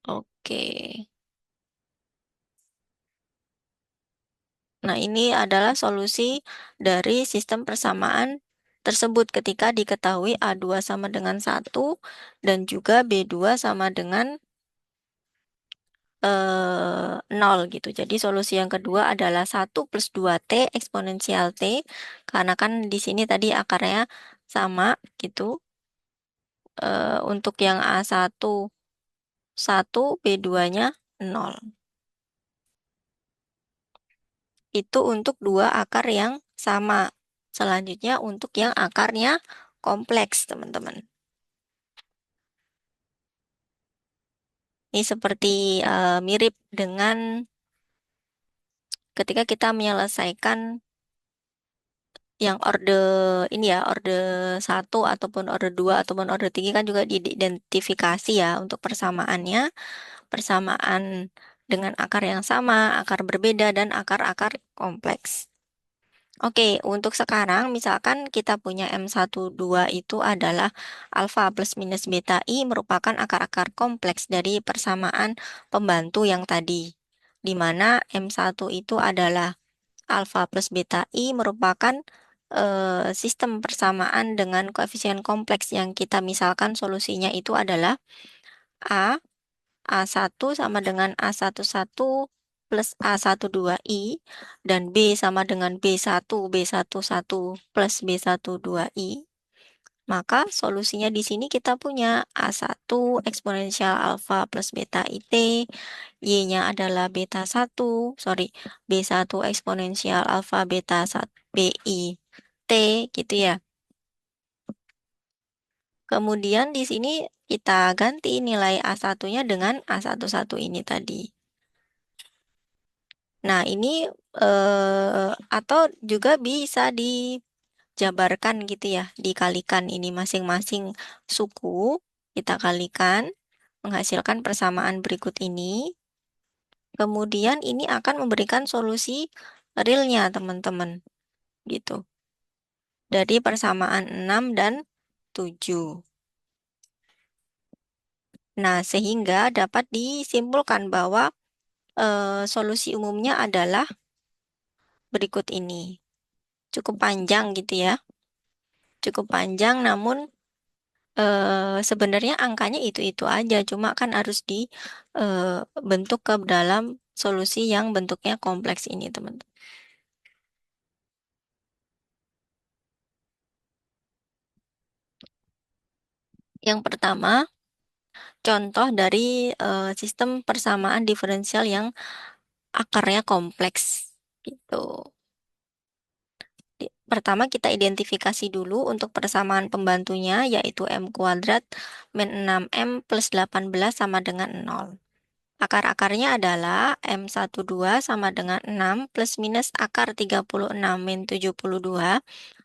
Oke. Nah, ini adalah solusi dari sistem persamaan tersebut ketika diketahui A2 sama dengan 1 dan juga B2 sama dengan 0 gitu. Jadi solusi yang kedua adalah 1 plus 2T eksponensial T, karena kan di sini tadi akarnya sama gitu. Untuk yang A1, 1, B2-nya 0. Itu untuk dua akar yang sama. Selanjutnya untuk yang akarnya kompleks, teman-teman. Ini seperti mirip dengan ketika kita menyelesaikan yang orde ini ya, orde 1 ataupun orde 2 ataupun orde 3 kan juga diidentifikasi ya untuk persamaannya, persamaan dengan akar yang sama, akar berbeda, dan akar-akar kompleks. Oke, untuk sekarang misalkan kita punya M12 itu adalah alfa plus minus beta I merupakan akar-akar kompleks dari persamaan pembantu yang tadi, di mana M1 itu adalah alfa plus beta I merupakan sistem persamaan dengan koefisien kompleks yang kita misalkan solusinya itu adalah A, A1 sama dengan A11 plus A12I, dan B sama dengan B11 plus B12I. Maka solusinya di sini kita punya A1 eksponensial alfa plus beta IT, Y-nya adalah B1 eksponensial alfa beta 1 BI T gitu ya. Kemudian di sini kita ganti nilai A1-nya dengan A11 ini tadi. Nah, ini atau juga bisa dijabarkan gitu ya, dikalikan ini masing-masing suku, kita kalikan, menghasilkan persamaan berikut ini. Kemudian ini akan memberikan solusi realnya, teman-teman. Gitu. Dari persamaan 6 dan 7. Nah, sehingga dapat disimpulkan bahwa solusi umumnya adalah berikut ini. Cukup panjang gitu ya. Cukup panjang namun sebenarnya angkanya itu-itu aja, cuma kan harus dibentuk ke dalam solusi yang bentuknya kompleks ini, teman-teman. Yang pertama, contoh dari sistem persamaan diferensial yang akarnya kompleks gitu. Pertama kita identifikasi dulu untuk persamaan pembantunya yaitu M kuadrat min 6M plus 18 sama dengan 0. Akar-akarnya adalah M12 sama dengan 6 plus minus akar 36 min 72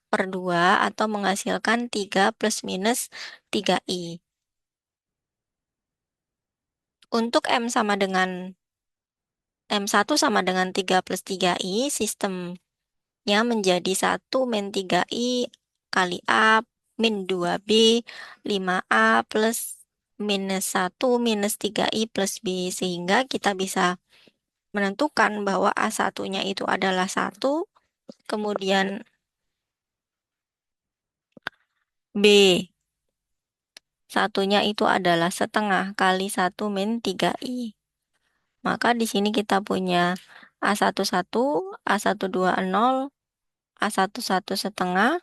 per 2 atau menghasilkan 3 plus minus 3I. Untuk M1 sama dengan 3 plus 3I, sistemnya menjadi 1 min 3I kali A min 2B 5A plus minus 1 minus 3I plus B. Sehingga kita bisa menentukan bahwa A1-nya itu adalah 1, kemudian B satunya itu adalah setengah kali 1 min 3I. Maka di sini kita punya A11, A120, A11 setengah,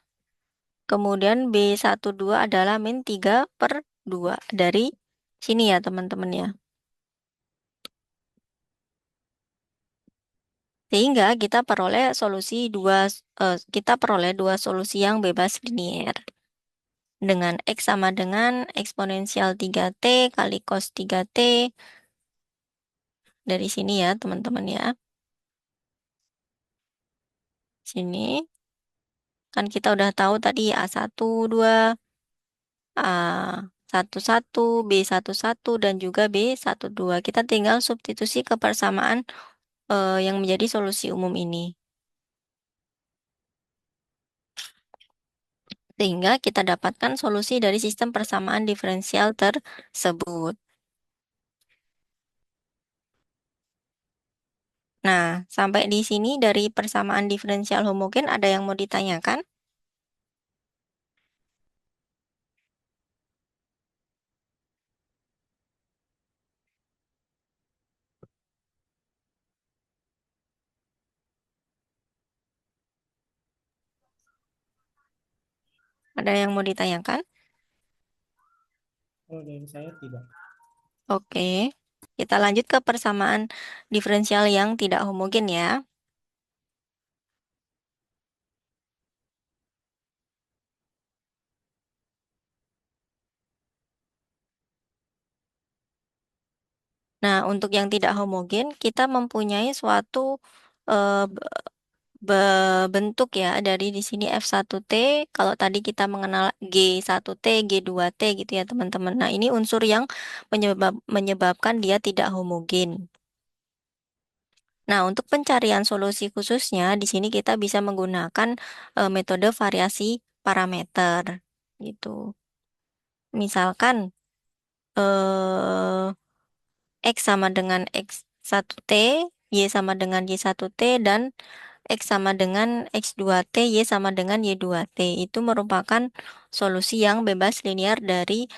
kemudian B12 adalah min 3 per 2. Dari sini ya teman-teman ya. Sehingga kita peroleh dua solusi yang bebas linier. Dengan X sama dengan eksponensial 3T kali cos 3T. Dari sini ya teman-teman ya. Sini kan kita udah tahu tadi A1, 2, A11, B11, dan juga B12. Kita tinggal substitusi ke persamaan yang menjadi solusi umum ini. Sehingga kita dapatkan solusi dari sistem persamaan diferensial tersebut. Nah, sampai di sini dari persamaan diferensial homogen ada yang mau ditanyakan? Ada yang mau ditanyakan? Oh, dari saya tidak. Oke. Kita lanjut ke persamaan diferensial yang tidak homogen ya. Nah, untuk yang tidak homogen, kita mempunyai suatu eh, bentuk ya dari di sini F1T. Kalau tadi kita mengenal G1T, G2T gitu ya teman-teman. Nah, ini unsur yang menyebabkan dia tidak homogen. Nah, untuk pencarian solusi khususnya, di sini kita bisa menggunakan metode variasi parameter gitu. Misalkan eh, X sama dengan X1T, Y sama dengan Y1T, dan X sama dengan X2T, Y sama dengan Y2T. Itu merupakan solusi yang bebas linear dari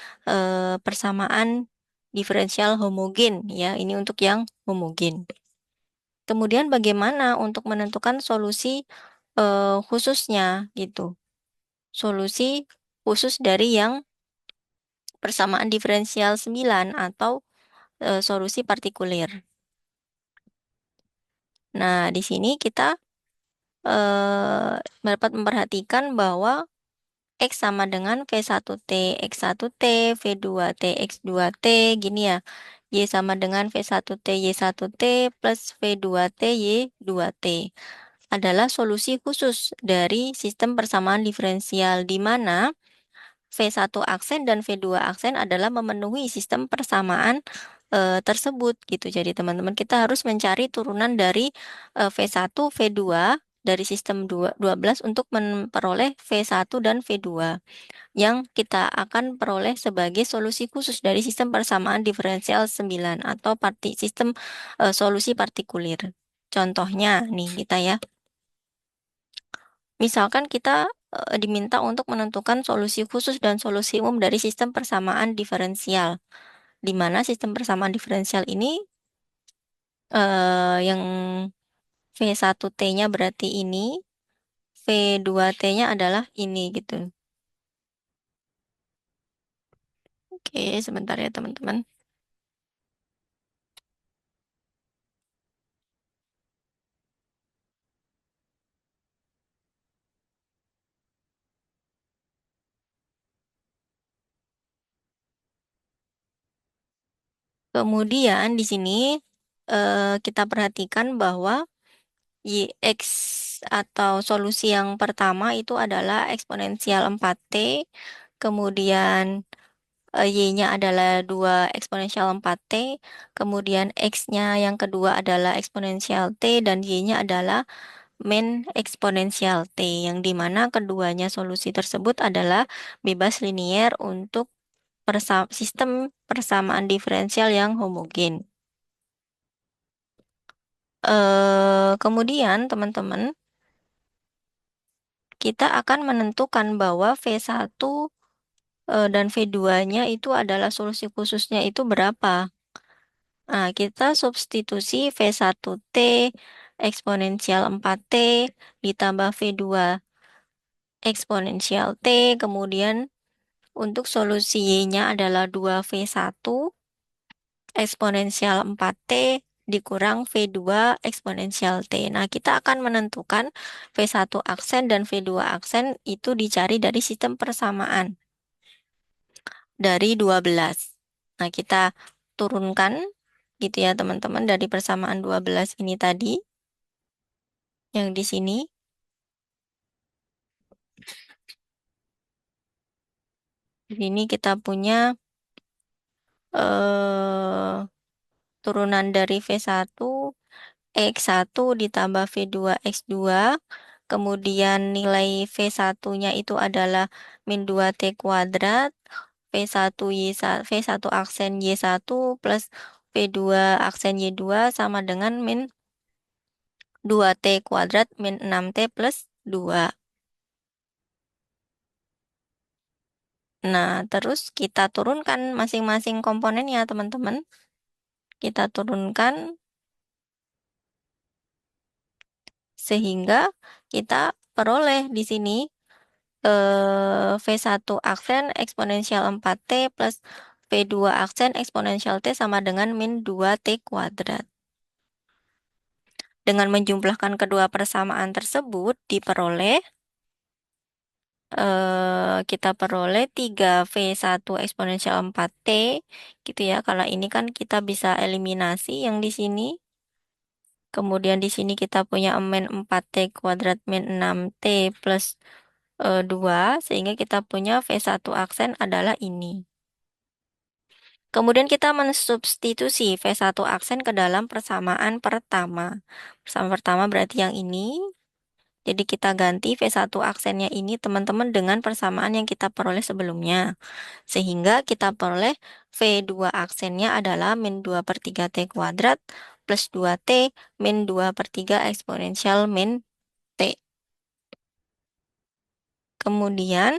persamaan diferensial homogen ya. Ini untuk yang homogen. Kemudian bagaimana untuk menentukan solusi khususnya gitu. Solusi khusus dari yang persamaan diferensial 9 atau solusi partikulir. Nah, di sini kita dapat memperhatikan bahwa X sama dengan V1T, X1T, V2T, X2T, gini ya. Y sama dengan V1T, Y1T, plus V2T, Y2T. Adalah solusi khusus dari sistem persamaan diferensial, di mana V1 aksen dan V2 aksen adalah memenuhi sistem persamaan tersebut gitu. Jadi teman-teman kita harus mencari turunan dari V1, V2 dari sistem 12 untuk memperoleh V1 dan V2 yang kita akan peroleh sebagai solusi khusus dari sistem persamaan diferensial 9 atau sistem solusi partikulir. Contohnya nih kita ya. Misalkan kita diminta untuk menentukan solusi khusus dan solusi umum dari sistem persamaan diferensial, di mana sistem persamaan diferensial ini yang V1T-nya berarti ini, V2T-nya adalah ini gitu. Oke, sebentar ya teman-teman. Kemudian di sini kita perhatikan bahwa YX atau solusi yang pertama itu adalah eksponensial 4T, kemudian Y-nya adalah 2 eksponensial 4T, kemudian X-nya yang kedua adalah eksponensial T, dan Y-nya adalah min eksponensial T, yang dimana keduanya solusi tersebut adalah bebas linier untuk sistem persamaan diferensial yang homogen. Kemudian teman-teman, kita akan menentukan bahwa V1 dan V2-nya itu adalah solusi khususnya itu berapa. Nah, kita substitusi V1T eksponensial 4T ditambah V2 eksponensial T, kemudian untuk solusi Y-nya adalah 2V1 eksponensial 4T dikurang V2 eksponensial T. Nah, kita akan menentukan V1 aksen dan V2 aksen itu dicari dari sistem persamaan dari 12. Nah, kita turunkan gitu ya teman-teman dari persamaan 12 ini tadi yang di sini. sini kita punya eh, turunan dari V1 X1 ditambah V2 X2. Kemudian nilai V1-nya itu adalah min 2T kuadrat. V1 Y1, V1 aksen Y1 plus V2 aksen Y2 sama dengan min 2T kuadrat min 6T plus 2. Nah, terus kita turunkan masing-masing komponennya, teman-teman. Kita turunkan sehingga kita peroleh di sini V1 aksen eksponensial 4T plus V2 aksen eksponensial T sama dengan min 2T kuadrat. Dengan menjumlahkan kedua persamaan tersebut diperoleh kita peroleh 3V1 eksponensial 4T gitu ya. Kalau ini kan kita bisa eliminasi yang di sini. Kemudian di sini kita punya min 4T kuadrat min 6T plus 2 sehingga kita punya V1 aksen adalah ini. Kemudian kita mensubstitusi V1 aksen ke dalam persamaan pertama. Persamaan pertama berarti yang ini. Jadi kita ganti V1 aksennya ini teman-teman dengan persamaan yang kita peroleh sebelumnya. Sehingga kita peroleh V2 aksennya adalah min 2 per 3T kuadrat plus 2T min 2 per 3 eksponensial min T. Kemudian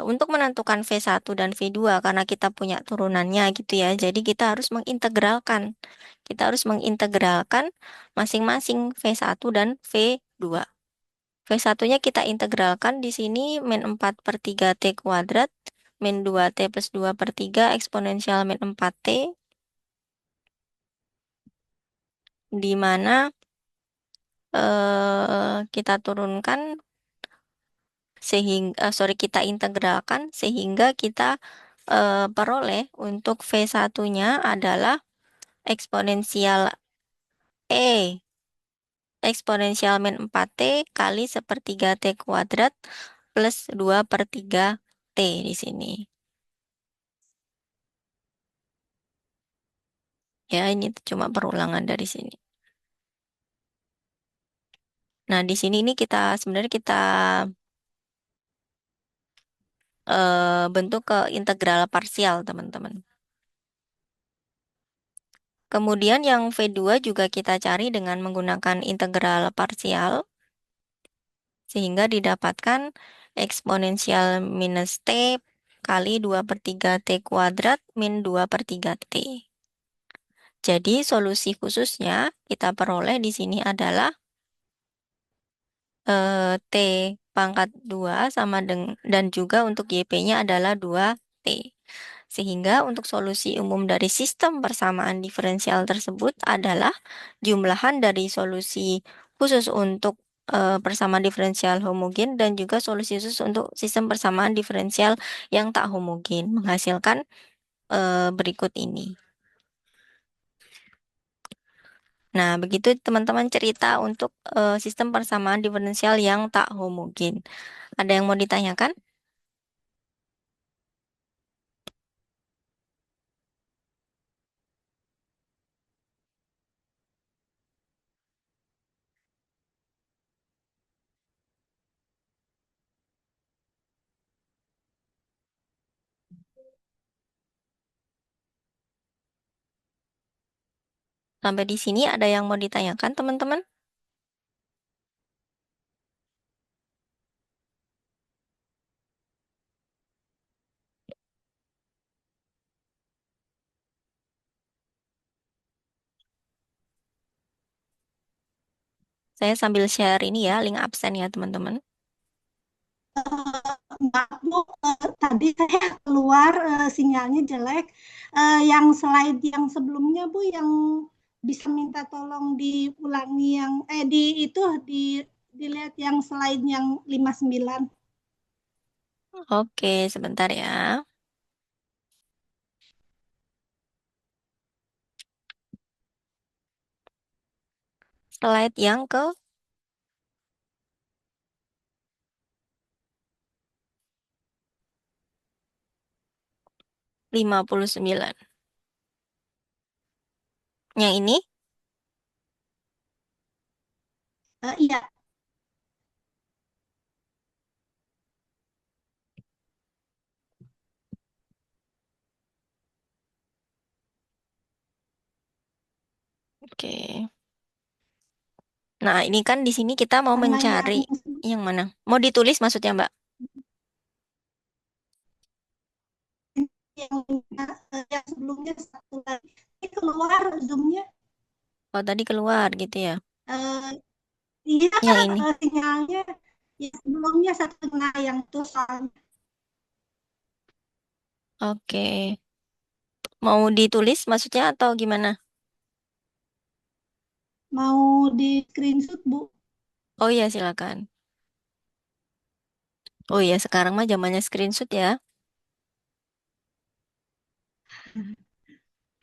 untuk menentukan V1 dan V2 karena kita punya turunannya gitu ya. Jadi kita harus mengintegralkan. Kita harus mengintegralkan masing-masing V1 dan V2. V1-nya kita integralkan di sini min 4 per 3T kuadrat min 2T plus 2 per 3 eksponensial min 4T di mana kita turunkan sehingga kita integralkan sehingga kita peroleh untuk V1-nya adalah eksponensial E eksponensial min 4T kali sepertiga T kuadrat plus 2 per 3T di sini. Ya, ini cuma perulangan dari sini. Nah, di sini ini kita sebenarnya kita bentuk ke integral parsial, teman-teman. Kemudian yang V2 juga kita cari dengan menggunakan integral parsial, sehingga didapatkan eksponensial minus T kali 2 per 3 T kuadrat min 2 per 3 T. Jadi solusi khususnya kita peroleh di sini adalah T pangkat 2 sama dengan dan juga untuk YP-nya adalah 2T. Sehingga untuk solusi umum dari sistem persamaan diferensial tersebut adalah jumlahan dari solusi khusus untuk persamaan diferensial homogen dan juga solusi khusus untuk sistem persamaan diferensial yang tak homogen menghasilkan berikut ini. Nah, begitu teman-teman cerita untuk sistem persamaan diferensial yang tak homogen. Ada yang mau ditanyakan? Sampai di sini ada yang mau ditanyakan, teman-teman? Saya sambil share ini ya, link absen ya, teman-teman. Mbak Bu, tadi saya keluar sinyalnya jelek. Yang slide yang sebelumnya Bu, yang bisa minta tolong diulangi yang di itu dilihat yang slide yang 59. Oke, sebentar ya. Slide yang ke 59. Yang ini? Iya, Oke. Nah, ini kan di sini kita mau sama mencari yang mana? Mau ditulis maksudnya, Mbak? yang yang sebelumnya satu lagi. Ini keluar zoomnya. Oh, tadi keluar gitu ya. Eh, iya, Yang ini. sinyalnya yang sebelumnya satu, nah yang itu soalnya Oke. Mau ditulis maksudnya atau gimana? mau di screenshot Bu. Oh iya, silakan. Oh iya, sekarang mah zamannya screenshot ya.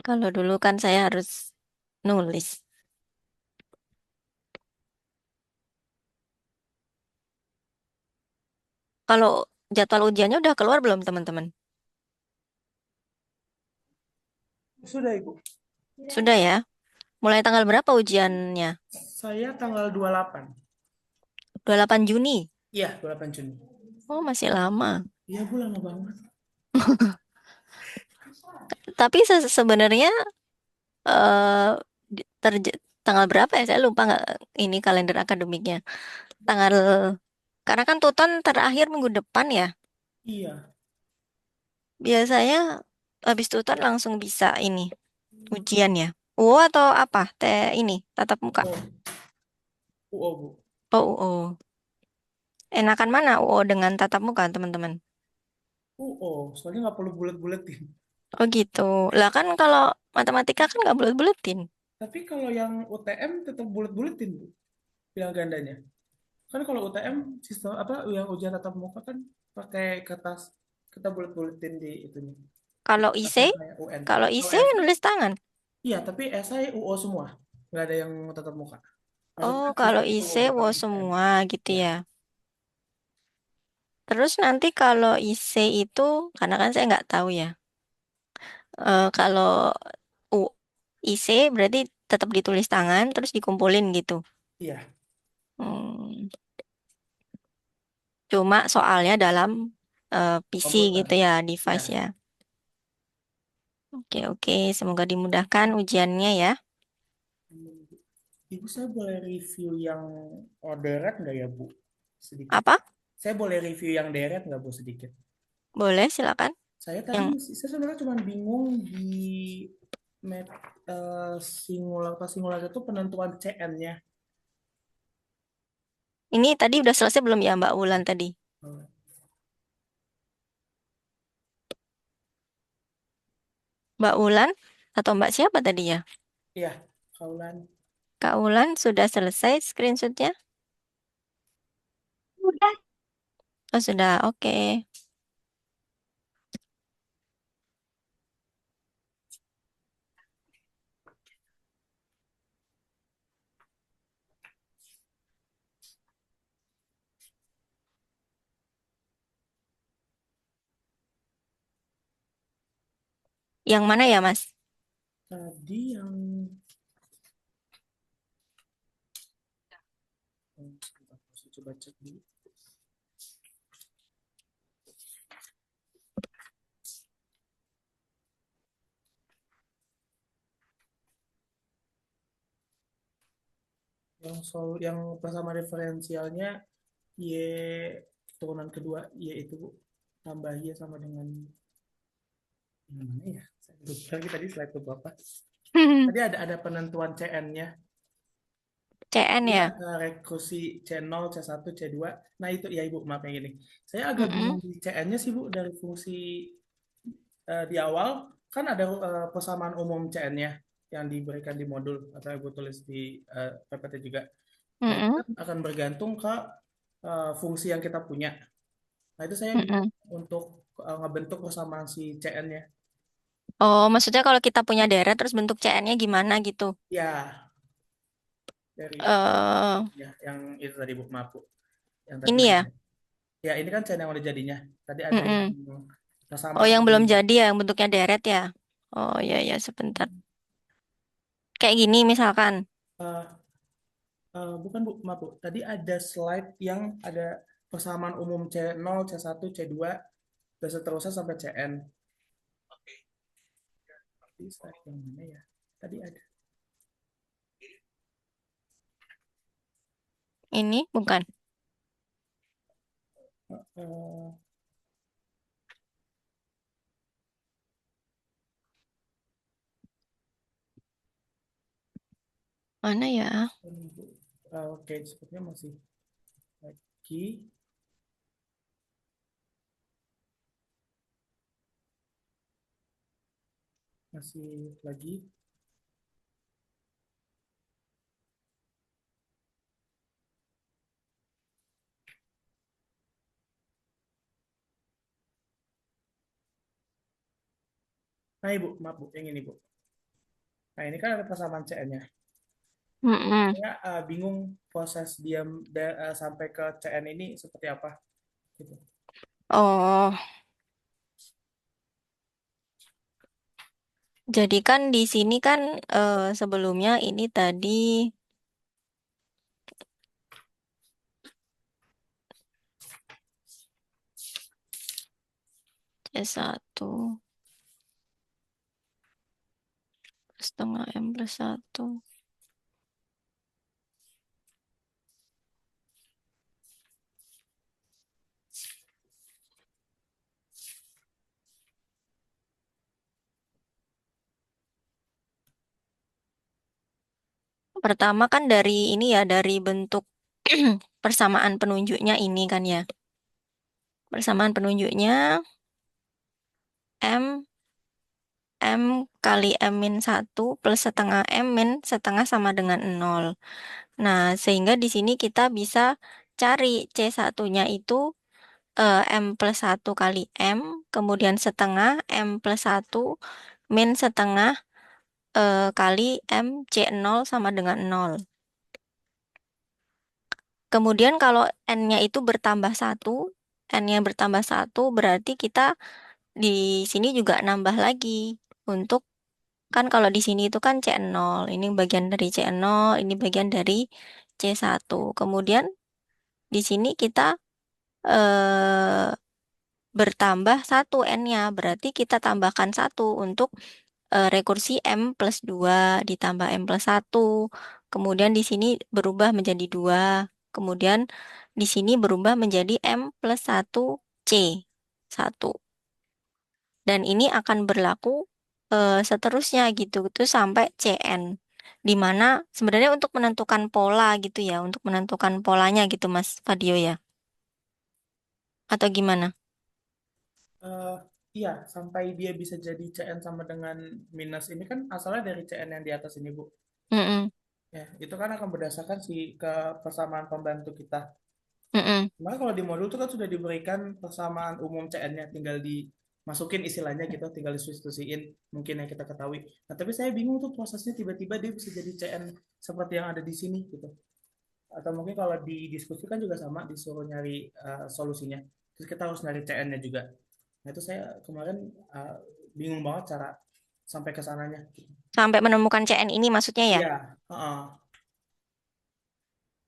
Kalau dulu kan saya harus nulis. Kalau jadwal ujiannya udah keluar belum, teman-teman? Sudah, Ibu. Sudah ya? Mulai tanggal berapa ujiannya? Saya tanggal 28. 28 Juni. Iya, 28 Juni. Oh, masih lama. Iya, Bu, lama banget. Tapi sebenarnya eh tanggal berapa ya? Saya lupa nggak ini kalender akademiknya. Tanggal karena kan Tuton terakhir minggu depan ya. Iya. Biasanya habis Tuton langsung bisa ini ujian ya. Atau apa? Ini tatap muka. Oh, UO, Bu. Oh, oh. Enakan mana dengan tatap muka, teman-teman? UO, soalnya nggak perlu bulet-buletin. Oh gitu. Lah kan kalau matematika kan nggak bulet-buletin. Tapi kalau yang UTM tetap bulet-buletin, Bu, yang gandanya. Kan kalau UTM sistem apa yang ujian tatap muka kan pakai kertas, kita bulet-buletin di itunya. Di Kalau IC, kertasnya kayak UN. kalau Kalau IC esai, nulis tangan. iya, tapi esai UO semua. Nggak ada yang tatap muka. Oh, Maksudnya kalau sistem IC UO bukan wo UTM. semua gitu Ya, ya. Terus nanti kalau IC itu, karena kan saya nggak tahu ya. Kalau U IC berarti tetap ditulis tangan, terus dikumpulin gitu. iya, Hmm. Cuma soalnya dalam PC komputer. gitu ya, device Ya. ya. Oke, oke. Semoga dimudahkan ujiannya ya. Ibu, saya boleh review yang deret nggak ya, Bu? Sedikit. Apa? Saya boleh review yang deret nggak, Bu, sedikit? Boleh, silakan. Saya tadi, Yang saya sebenarnya cuma bingung di met, simulator simulator itu penentuan CN-nya. ini tadi udah selesai belum ya, Mbak Wulan tadi? Mbak Wulan atau Mbak siapa tadi ya? Iya, Kaulan. Kak Wulan sudah selesai screenshotnya? Udah. Oh, sudah. Oke. Yang mana ya, Mas? Tadi yang sebentar, saya coba cek dulu. Yang bersama referensialnya Y turunan kedua Y itu, Bu. Tambah Y sama dengan yang mana ya? Saya lupa lagi tadi slide itu apa. Tadi ada penentuan CN-nya. CN Dia ya? rekursi C0, C1, C2. Nah itu ya Ibu, maaf yang ini. Saya agak bingung Mm-mm. di CN-nya sih, Bu, dari fungsi di awal kan ada persamaan umum CN-nya yang diberikan di modul atau Ibu tulis di PPT juga. Nah itu Mm-mm. kan akan bergantung ke fungsi yang kita punya. Nah itu saya bingung Mm-mm. untuk ngebentuk persamaan si CN-nya. Oh, maksudnya kalau kita punya deret terus bentuk CN-nya gimana gitu? Ya, dari eh ya yang itu tadi, Bu, maaf, Bu. Yang tadi ini yang ya? ya ini kan CN yang udah jadinya. Tadi ada yang Mm-mm. Oh, Persamaan yang belum umum. jadi ya, yang bentuknya deret ya. Oh, iya, ya, sebentar. Kayak gini misalkan. Eh, bukan Bu, maaf Bu. Tadi ada slide yang ada persamaan umum C0, C1, C2, dan seterusnya sampai CN. Di slide yang mana ya? Tadi ada. Ini bukan. Eh, Mana ya? oke, sepertinya masih lagi. Masih lagi. Nah Ibu, maaf Bu, yang ini Bu. Nah ini kan ada persamaan CN-nya. Mm-mm. Saya bingung proses dia sampai ke CN ini seperti apa gitu. Oh, jadi kan di sini kan sebelumnya ini tadi C1 setengah M plus 1. Pertama kan dari ini ya, dari bentuk persamaan penunjuknya ini kan ya. Persamaan penunjuknya M M kali M min 1 plus setengah M min setengah sama dengan 0. Nah, sehingga di sini kita bisa cari C1-nya itu M plus 1 kali M, kemudian setengah M plus 1 min setengah kali M C0 sama dengan 0. Kemudian kalau N-nya itu bertambah 1, N-nya bertambah 1 berarti kita di sini juga nambah lagi untuk kan kalau di sini itu kan C0, ini bagian dari C0, ini bagian dari C1. Kemudian di sini kita eh, bertambah 1 N-nya, berarti kita tambahkan 1 untuk rekursi M plus 2 ditambah M plus 1. Kemudian di sini berubah menjadi 2. Kemudian di sini berubah menjadi M plus 1 C. 1. Dan ini akan berlaku seterusnya gitu, itu sampai CN. Di mana sebenarnya untuk menentukan pola gitu ya, untuk menentukan polanya gitu Mas Fadio ya. Atau gimana? Eh, iya, sampai dia bisa jadi CN sama dengan minus ini kan asalnya dari CN yang di atas ini Bu. Mm-mm, Ya, itu kan akan berdasarkan si ke persamaan pembantu kita. mm-mm. Maka kalau di modul itu kan sudah diberikan persamaan umum CN-nya, tinggal dimasukin istilahnya gitu, tinggal disubstitusiin mungkin yang kita ketahui. Nah, tapi saya bingung tuh prosesnya tiba-tiba dia bisa jadi CN seperti yang ada di sini gitu. Atau mungkin kalau didiskusikan juga sama, disuruh nyari solusinya. Terus kita harus nyari CN-nya juga. Nah, itu saya kemarin bingung banget cara sampai ke sananya. Sampai menemukan CN ini maksudnya ya. Iya, heeh.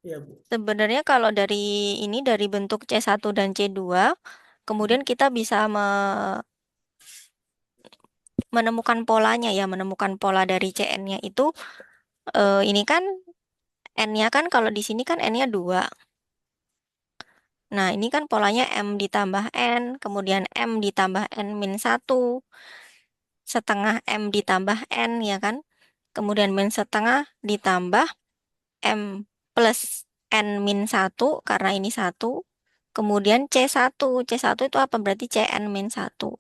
Iya, Bu. Sebenarnya kalau dari ini dari bentuk C1 dan C2, kemudian kita bisa menemukan polanya ya, menemukan pola dari CN-nya itu ini kan N-nya kan kalau di sini kan N-nya 2. Nah, ini kan polanya M ditambah N, kemudian M ditambah N min 1, setengah M ditambah N ya kan. Kemudian min setengah ditambah M plus N min 1 karena ini 1. Kemudian C1. C1 itu apa? Berarti CN min 1.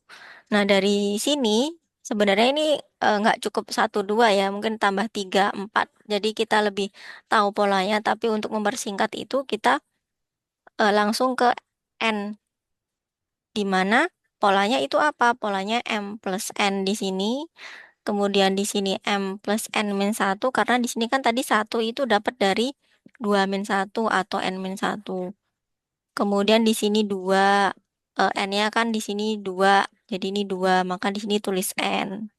Nah, dari sini sebenarnya ini nggak cukup 1, 2 ya. Mungkin tambah 3, 4. Jadi kita lebih tahu polanya. Tapi untuk mempersingkat itu kita langsung ke N. Di mana polanya itu apa? Polanya M plus N di sini. Kemudian di sini M plus N min 1. Karena di sini kan tadi 1 itu dapat dari 2 min 1 atau N min 1. Kemudian di sini 2, N-nya kan di sini 2. Jadi ini 2, maka di sini tulis N.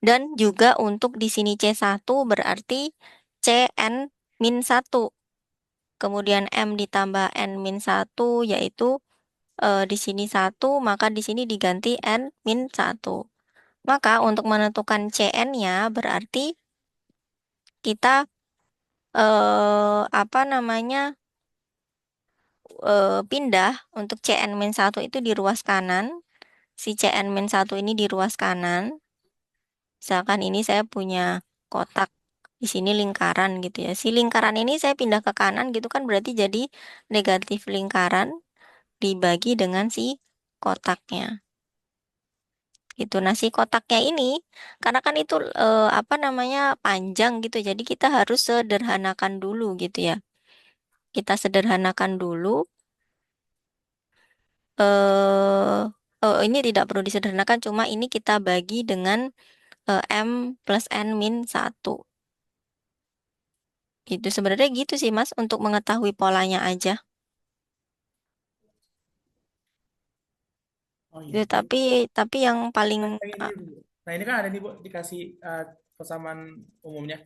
Dan juga untuk di sini C1 berarti CN min 1. Kemudian M ditambah N min 1 yaitu di sini 1, maka di sini diganti N min 1. Maka untuk menentukan CN-nya berarti kita apa namanya pindah untuk CN-1 itu di ruas kanan, si CN-1 ini di ruas kanan. Misalkan ini saya punya kotak, di sini lingkaran gitu ya. Si lingkaran ini saya pindah ke kanan gitu kan berarti jadi negatif lingkaran dibagi dengan si kotaknya. Gitu. Nah, si kotaknya ini karena kan itu apa namanya panjang gitu. Jadi kita harus sederhanakan dulu gitu ya. Kita sederhanakan dulu ini tidak perlu disederhanakan, cuma ini kita bagi dengan M plus N min 1. Itu sebenarnya gitu sih, Mas, untuk mengetahui polanya aja. Oh iya. Itu tapi yang paling Ini dulu. Nah ini kan ada nih Bu, dikasih persamaan umumnya.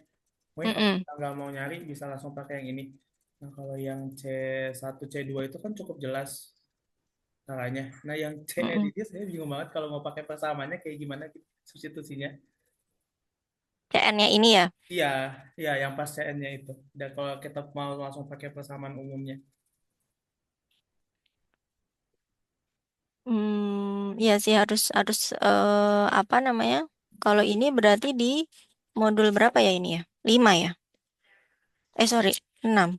Mungkin kalau mm-mm, kita nggak mau nyari bisa langsung pakai yang ini. Nah kalau yang C1, C2 itu kan cukup jelas caranya. Nah yang C mm-mm. edit saya bingung banget kalau mau pakai persamaannya kayak gimana gitu, substitusinya. CN-nya ini ya. Iya, iya yang pas CN-nya itu. Dan kalau kita mau langsung pakai persamaan umumnya. Iya sih harus apa namanya? Kalau ini berarti di modul berapa ya ini ya? 5 ya? Sorry, 6.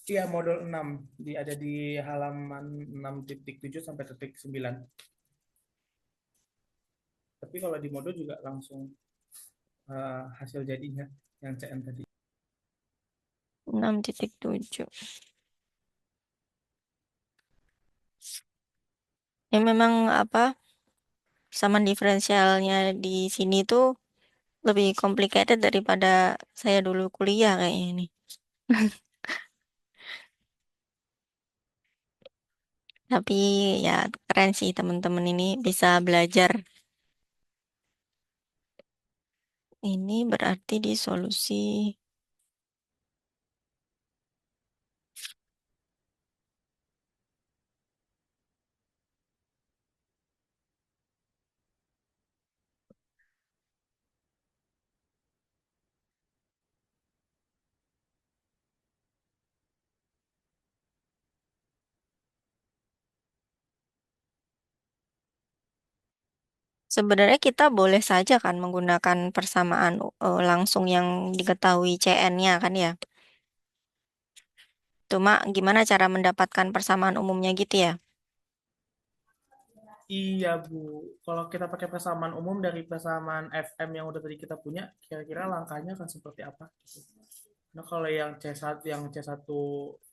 Iya modul 6 ada di halaman 6.7 sampai titik 9. Tapi kalau di modul juga langsung hasil jadinya yang CN tadi. 6.7. Ya memang apa? Samaan diferensialnya di sini tuh lebih complicated daripada saya dulu kuliah kayaknya ini. Tapi ya keren sih teman-teman ini bisa belajar. Ini berarti di solusi. Sebenarnya kita boleh saja kan menggunakan persamaan langsung yang diketahui CN-nya kan ya. Cuma gimana cara mendapatkan persamaan umumnya gitu ya? Iya Bu, kalau kita pakai persamaan umum dari persamaan FM yang udah tadi kita punya, kira-kira langkahnya akan seperti apa? Nah kalau yang C1,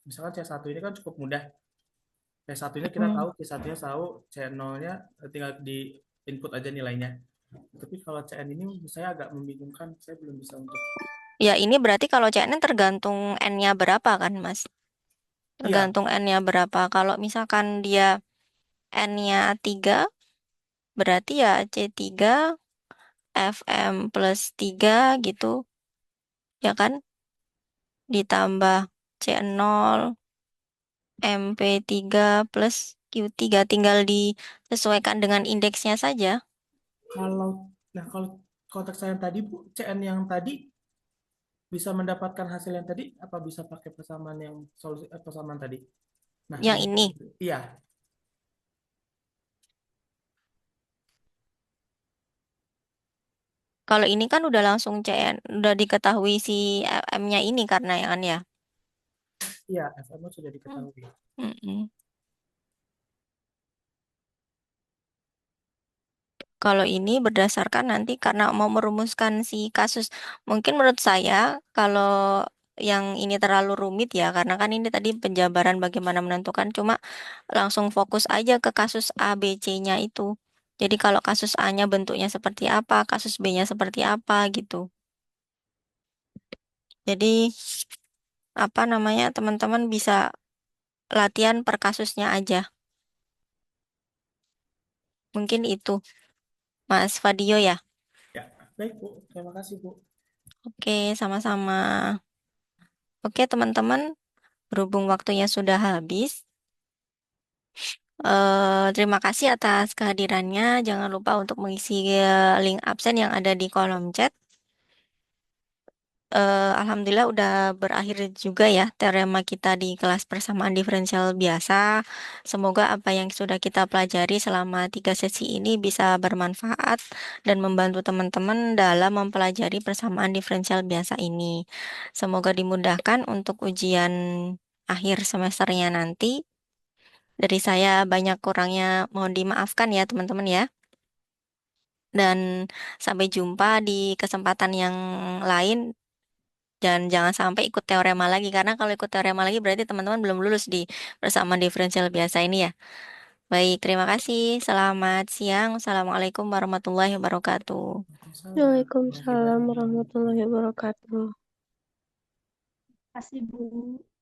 misalkan C1 ini kan cukup mudah. C1-nya kita Hmm. tahu, C1-nya tahu, C0-nya tinggal di input aja nilainya. Tapi kalau CN ini saya agak membingungkan, saya belum bisa untuk. Ya ini berarti kalau CN tergantung N-nya berapa kan Mas? Iya, Tergantung N-nya berapa. Kalau misalkan dia N-nya 3, berarti ya C3 FM plus 3 gitu, ya kan? Ditambah C0 MP3 plus Q3 tinggal disesuaikan dengan indeksnya saja. kalau kalau konteks saya yang tadi Bu, CN yang tadi bisa mendapatkan hasil yang tadi, apa bisa pakai persamaan yang persamaan tadi? Nah, Yang ini, iya, kalau ini kan udah langsung CN, udah diketahui si M-nya ini karena ya kan ya. iya, FM sudah Hmm. diketahui. Mm-mm. Kalau ini berdasarkan nanti karena mau merumuskan si kasus, mungkin menurut saya kalau yang ini terlalu rumit ya, karena kan ini tadi penjabaran bagaimana menentukan, cuma langsung fokus aja ke kasus A, B, C-nya itu. Jadi kalau kasus A-nya bentuknya seperti apa, kasus B-nya seperti apa gitu. Jadi apa namanya teman-teman bisa latihan per kasusnya aja. Mungkin itu, Mas Fadio ya. Ya, baik Bu. Terima kasih Bu. Oke, sama-sama. Oke, teman-teman, berhubung waktunya sudah habis, terima kasih atas kehadirannya. Jangan lupa untuk mengisi link absen yang ada di kolom chat. Alhamdulillah udah berakhir juga ya teorema kita di kelas persamaan diferensial biasa. Semoga apa yang sudah kita pelajari selama 3 sesi ini bisa bermanfaat dan membantu teman-teman dalam mempelajari persamaan diferensial biasa ini. Semoga dimudahkan untuk ujian akhir semesternya nanti. Dari saya banyak kurangnya mohon dimaafkan ya teman-teman ya. Dan sampai jumpa di kesempatan yang lain. Dan jangan sampai ikut teorema lagi, karena kalau ikut teorema lagi berarti teman-teman belum lulus di persamaan diferensial biasa ini ya. Baik, terima kasih. Selamat siang. Assalamualaikum warahmatullahi wabarakatuh. Waalaikumsalam warahmatullahi Waalaikumsalam wabarakatuh. warahmatullahi wabarakatuh. Terima kasih Bu.